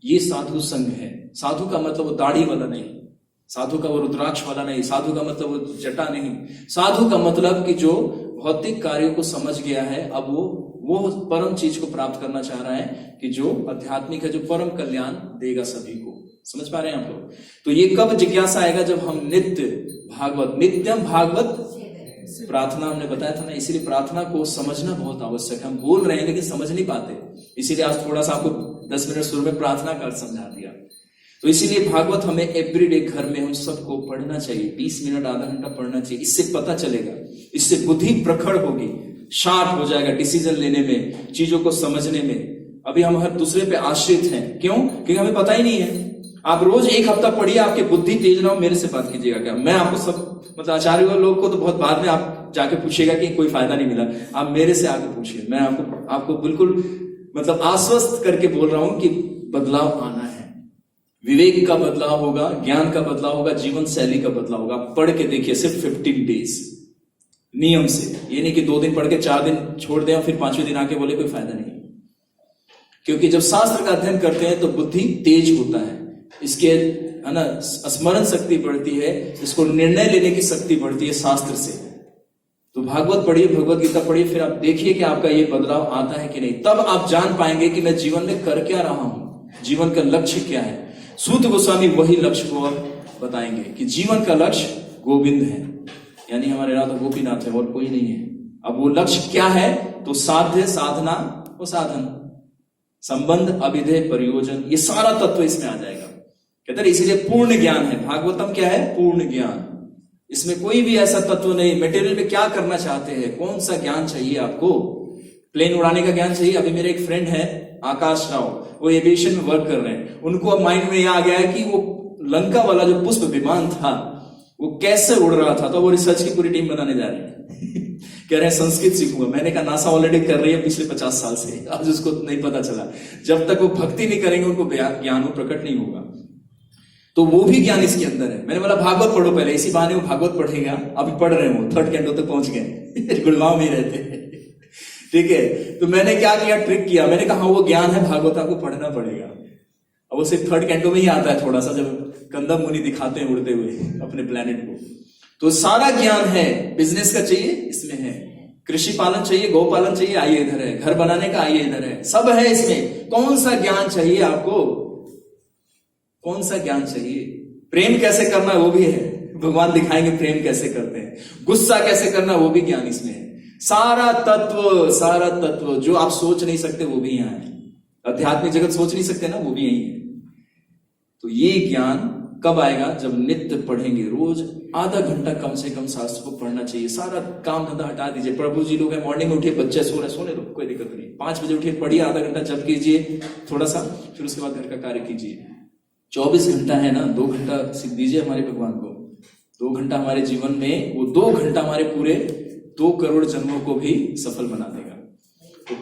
ये साधु संग है। साधु का मतलब वो दाढ़ी वाला नहीं, साधु का वो रुद्राक्ष वाला नहीं, साधु का मतलब वो जटा नहीं। साधु का मतलब कि जो भौतिक कार्यों को समझ गया है, अब वो वो परम चीज को प्राप्त करना चाह रहा है कि जो आध्यात्मिक है, जो परम कल्याण देगा सभी को। समझ पा रहे हैं आप लोग? तो ये कब जिज्ञासा आएगा? जब हम नित्यम भागवत प्रार्थना, हमने बताया था ना, इसीलिए प्रार्थना को समझना बहुत आवश्यक है। हम बोल रहे हैं लेकिन समझ नहीं पाते, इसीलिए आज थोड़ा सा आपको 10 मिनट शुरू में प्रार्थना का अर्थ समझा दिया। तो इसीलिए भागवत हमें एवरीडे घर में हम सबको पढ़ना चाहिए, 20 मिनट आधा घंटा पढ़ना चाहिए। इससे पता चलेगा, इससे बुद्धि प्रखर होगी, शार्प हो जाएगा डिसीजन लेने में, चीजों को समझने में। अभी हम हर दूसरे पे आश्रित हैं, क्यों? क्योंकि हमें पता ही नहीं है। आप रोज 1 हफ्ता पढ़िए, आपकी बुद्धि तेज ना हो, मेरे से बात कीजिएगा क्या, मैं आपको सब मतलब आचार्य लोग को तो बहुत बाद में आप जाके पूछिएगा कि कोई फायदा नहीं मिला, आप मेरे से आके पूछिए। मैं आपको बिल्कुल मतलब आश्वस्त करके बोल रहा हूं कि बदलाव आना है। विवेक का बदलाव होगा, ज्ञान का बदलाव होगा, जीवन शैली का बदलाव होगा। आप पढ़ के देखिए, सिर्फ 15 डेज नियम से, ये नहीं कि 2 दिन पढ़ के 4 दिन छोड़ दें और फिर 5वें दिन आके बोले कोई फायदा नहीं। क्योंकि जब शास्त्र का अध्ययन करते हैं तो बुद्धि तेज होता है, इसके है ना स्मरण शक्ति बढ़ती है, इसको निर्णय लेने की शक्ति बढ़ती है शास्त्र से। तो भागवत पढ़िए, भगवत गीता पढ़िए, फिर आप देखिए कि आपका ये बदलाव आता है कि नहीं। तब आप जान पाएंगे कि मैं जीवन में कर क्या रहा हूं, जीवन का लक्ष्य क्या है। सूत गोस्वामी वही लक्ष्य को बताएंगे कि जीवन का लक्ष्य गोविंद है, यानी हमारे राधा गोपीनाथ है और कोई नहीं है। अब वो लक्ष्य क्या है? तो साध्य, साधना और साधन, संबंध, अभिधेय, प्रयोजन, ये सारा तत्व इसमें आ जाएगा। कहते हैं इसीलिए पूर्ण ज्ञान है। भागवतम क्या है? पूर्ण ज्ञान। इसमें कोई भी ऐसा तत्व नहीं, मटेरियल में क्या करना चाहते हैं, कौन सा ज्ञान चाहिए आपको? प्लेन उड़ाने का ज्ञान चाहिए? अभी मेरे एक फ्रेंड है आकाश राव, वो एविएशन में वर्क कर रहे हैं। उनको अब माइंड में यह आ गया है कि वो लंका वाला जो पुष्प विमान था वो कैसे उड़ रहा था, तो वो रिसर्च की पूरी टीम बनाने जा रहे हैं। कह रहे हैं संस्कृत सीखूंगा। मैंने कहा नासा ऑलरेडी कर रही है पिछले 50 साल से, आज उसको नहीं पता चला। जब तक वो भक्ति नहीं करेंगे उनको ज्ञान वो प्रकट नहीं होगा। तो वो भी ज्ञान इसके अंदर है। मैंने बोला भागवत पढ़ो पहले, इसी बहाने वो भागवत पढ़ेगा। अभी पढ़ रहे हो, 3rd कैंटो तक पहुंच गए, गुड़गांव में ही रहते हैं, ठीक है। तो मैंने क्या किया, ट्रिक किया। मैंने कहा वो ज्ञान है, भागवत आपको पढ़ना पड़ेगा। अब वो सिर्फ 3rd कैंटो में ही आता है थोड़ा सा, जब कंदम मुनि दिखाते हैं उड़ते हुए अपने प्लेनेट को। तो सारा ज्ञान है। बिजनेस का चाहिए, इसमें है। कृषि पालन चाहिए, गौ पालन चाहिए, आइए इधर है। घर बनाने का, आइए इधर है। सब है इसमें। कौन सा ज्ञान चाहिए आपको? कौन सा ज्ञान चाहिए? प्रेम कैसे करना, वो भी है, भगवान दिखाएंगे प्रेम कैसे करते हैं। गुस्सा कैसे करना, वो भी ज्ञान इसमें है। सारा तत्व जो आप सोच नहीं सकते वो भी यहां है। आध्यात्मिक जगत सोच नहीं सकते ना, वो भी यही है। तो ये ज्ञान कब आएगा? जब नित्य पढ़ेंगे। रोज आधा घंटा कम से कम शास्त्र को पढ़ना चाहिए। सारा काम धंधा हटा दीजिए। प्रभु जी लोग हैं, मॉर्निंग में उठिए, बच्चे सो रहे, सोने दो, कोई दिक्कत नहीं। 5 बजे उठिए, पढ़िए, आधा घंटा जप कीजिए थोड़ा सा, फिर उसके बाद घर का कार्य कीजिए। 24 घंटा है ना, 2 घंटा सीख दीजिए हमारे भगवान को। 2 घंटा हमारे जीवन में, वो 2 घंटा हमारे पूरे 2 करोड़ जन्मों को भी सफल बना देगा। तो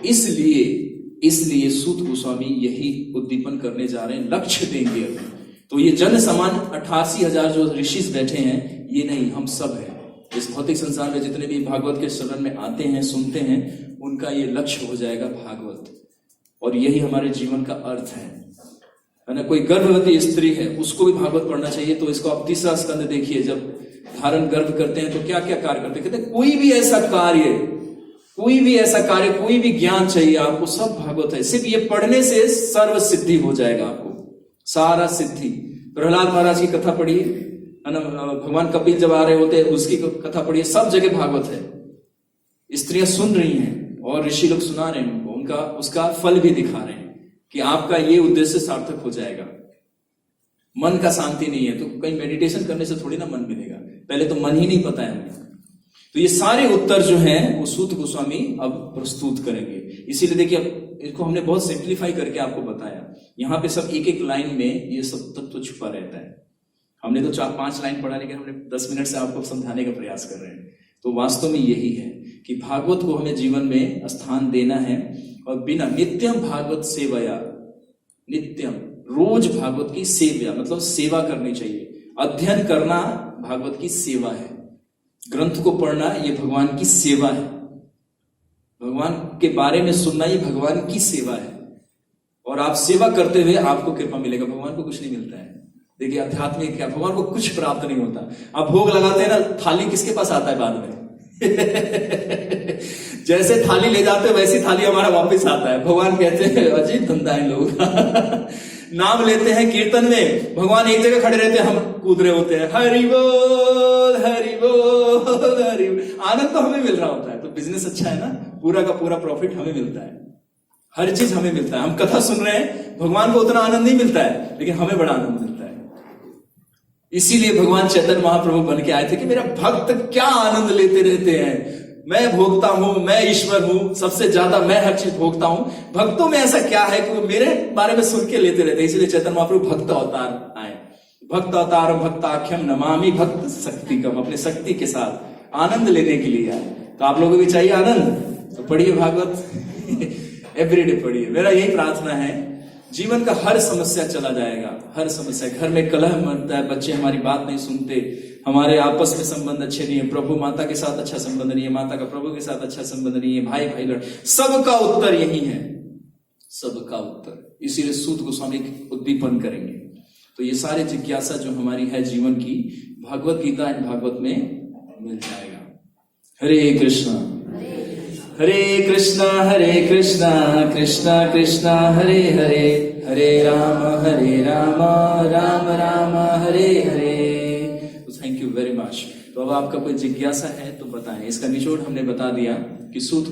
इसलिए सूत गोस्वामी यही उद्दीपन करने जा रहे हैं, लक्ष्य देंगे अभी। तो ये जन समान 88,000 जो ऋषि बैठे हैं, ये नहीं, हम सब हैं। इस भौतिक संसार में जितने भी भागवत के शरण में आते हैं, सुनते हैं, उनका ये लक्ष्य हो जाएगा भागवत। और यही हमारे जीवन का अर्थ है ना। कोई गर्भवती स्त्री है, उसको भी भागवत पढ़ना चाहिए। तो इसको आप 3रा स्कंद देखिए, जब धारण गर्भ करते हैं तो क्या क्या कार्य करते हैं। कहते हैं कोई भी ऐसा कार्य, कोई भी ज्ञान चाहिए आपको, सब भागवत है। सिर्फ ये पढ़ने से सर्व सिद्धि हो जाएगा आपको, सारा सिद्धि। प्रहलाद महाराज की कथा पढ़िए, है ना, भगवान कपिल जब आ रहे होते हैं उसकी कथा पढ़िए, सब जगह भागवत है। स्त्रियां सुन रही हैं और ऋषि लोग सुना रहे हैं उनको, उसका फल भी दिखा रहे हैं कि आपका ये उद्देश्य सार्थक हो जाएगा। मन का शांति नहीं है तो कहीं मेडिटेशन करने से थोड़ी ना मन मिलेगा, पहले तो मन ही नहीं पता है हमें। तो ये सारे उत्तर जो हैं वो सूत गोस्वामी अब प्रस्तुत करेंगे। इसीलिए देखिए, अब इसको हमने बहुत सिंप्लीफाई करके आपको बताया। यहाँ पे सब एक लाइन में ये सब तत्व छुपा रहता है। हमने तो 4-5 लाइन पढ़ा, लेकिन हमने 10 मिनट से आपको समझाने का प्रयास कर रहे हैं। तो वास्तव में यही है कि भागवत को हमें जीवन में स्थान देना है। और बिना नित्यम भागवत सेवया, नित्यम रोज भागवत की सेवा, मतलब सेवा करनी चाहिए। अध्ययन करना भागवत की सेवा है, ग्रंथ को पढ़ना ये भगवान की सेवा है, भगवान के बारे में सुनना ये भगवान की सेवा है। और आप सेवा करते हुए आपको कृपा मिलेगा। भगवान को कुछ नहीं मिलता है। देखिए आध्यात्मिक क्या, भगवान को कुछ प्राप्त नहीं होता। आप भोग लगाते हैं ना, थाली किसके पास आता है बाद में? जैसे थाली ले जाते वैसी थाली हमारा वापस आता है। भगवान कहते हैं अजीब धंधा है लोगों का। नाम लेते हैं कीर्तन में, भगवान एक जगह खड़े रहते हैं, हम कूद रहे होते हैं, हरि बोल हरि बोल हरि बोल। आनंद तो हमें मिल रहा होता है, तो बिजनेस अच्छा है ना, पूरा का पूरा प्रॉफिट हमें मिलता है, हर चीज हमें मिलता है। हम कथा सुन रहे हैं, भगवान को उतना आनंद नहीं मिलता है, लेकिन हमें बड़ा आनंद मिलता है। इसीलिए भगवान चैतन्य महाप्रभु बन के आए थे कि मेरा भक्त क्या आनंद लेते रहते हैं, मैं भोगता हूं, मैं ईश्वर हूं, सबसे ज्यादा मैं हर चीज भोगता हूं। भक्तों में ऐसा क्या है कि वो मेरे बारे में सुन के लेते रहते हैं। इसलिए चैतन्य महाप्रभु भक्त अवतार आए। भक्त अवतार भक्ताख्यम नमामि भक्त शक्तिकम, अपने शक्ति के साथ आनंद लेने के लिए आए। तो आप लोगों को भी चाहिए आनंद, तो पढ़िए भागवत, एवरीडे पढ़िए। मेरा यही प्रार्थना है, जीवन का हर समस्या चला जाएगा, हर समस्या। घर में कलह मरता है, बच्चे हमारी बात नहीं सुनते, हमारे आपस में संबंध अच्छे नहीं है, प्रभु माता के साथ अच्छा संबंध नहीं है, माता का प्रभु के साथ अच्छा संबंध नहीं है, भाई भाई लड़, सबका उत्तर यही है, सबका उत्तर। इसीलिए सूत गोस्वामी उद्दीपन करेंगे। तो ये सारे जिज्ञासा जो हमारी है जीवन की, भागवत गीता एंड भागवत में मिल जाएगा। Hare Krishna Hare Krishna Krishna Krishna Hare Hare, Hare Ram Ram Ram Hare Hare. Thank you very much. तो अब आपका कोई जिज्ञासा है तो बताएं। इसका निचोड़ हमने बता दिया कि सूत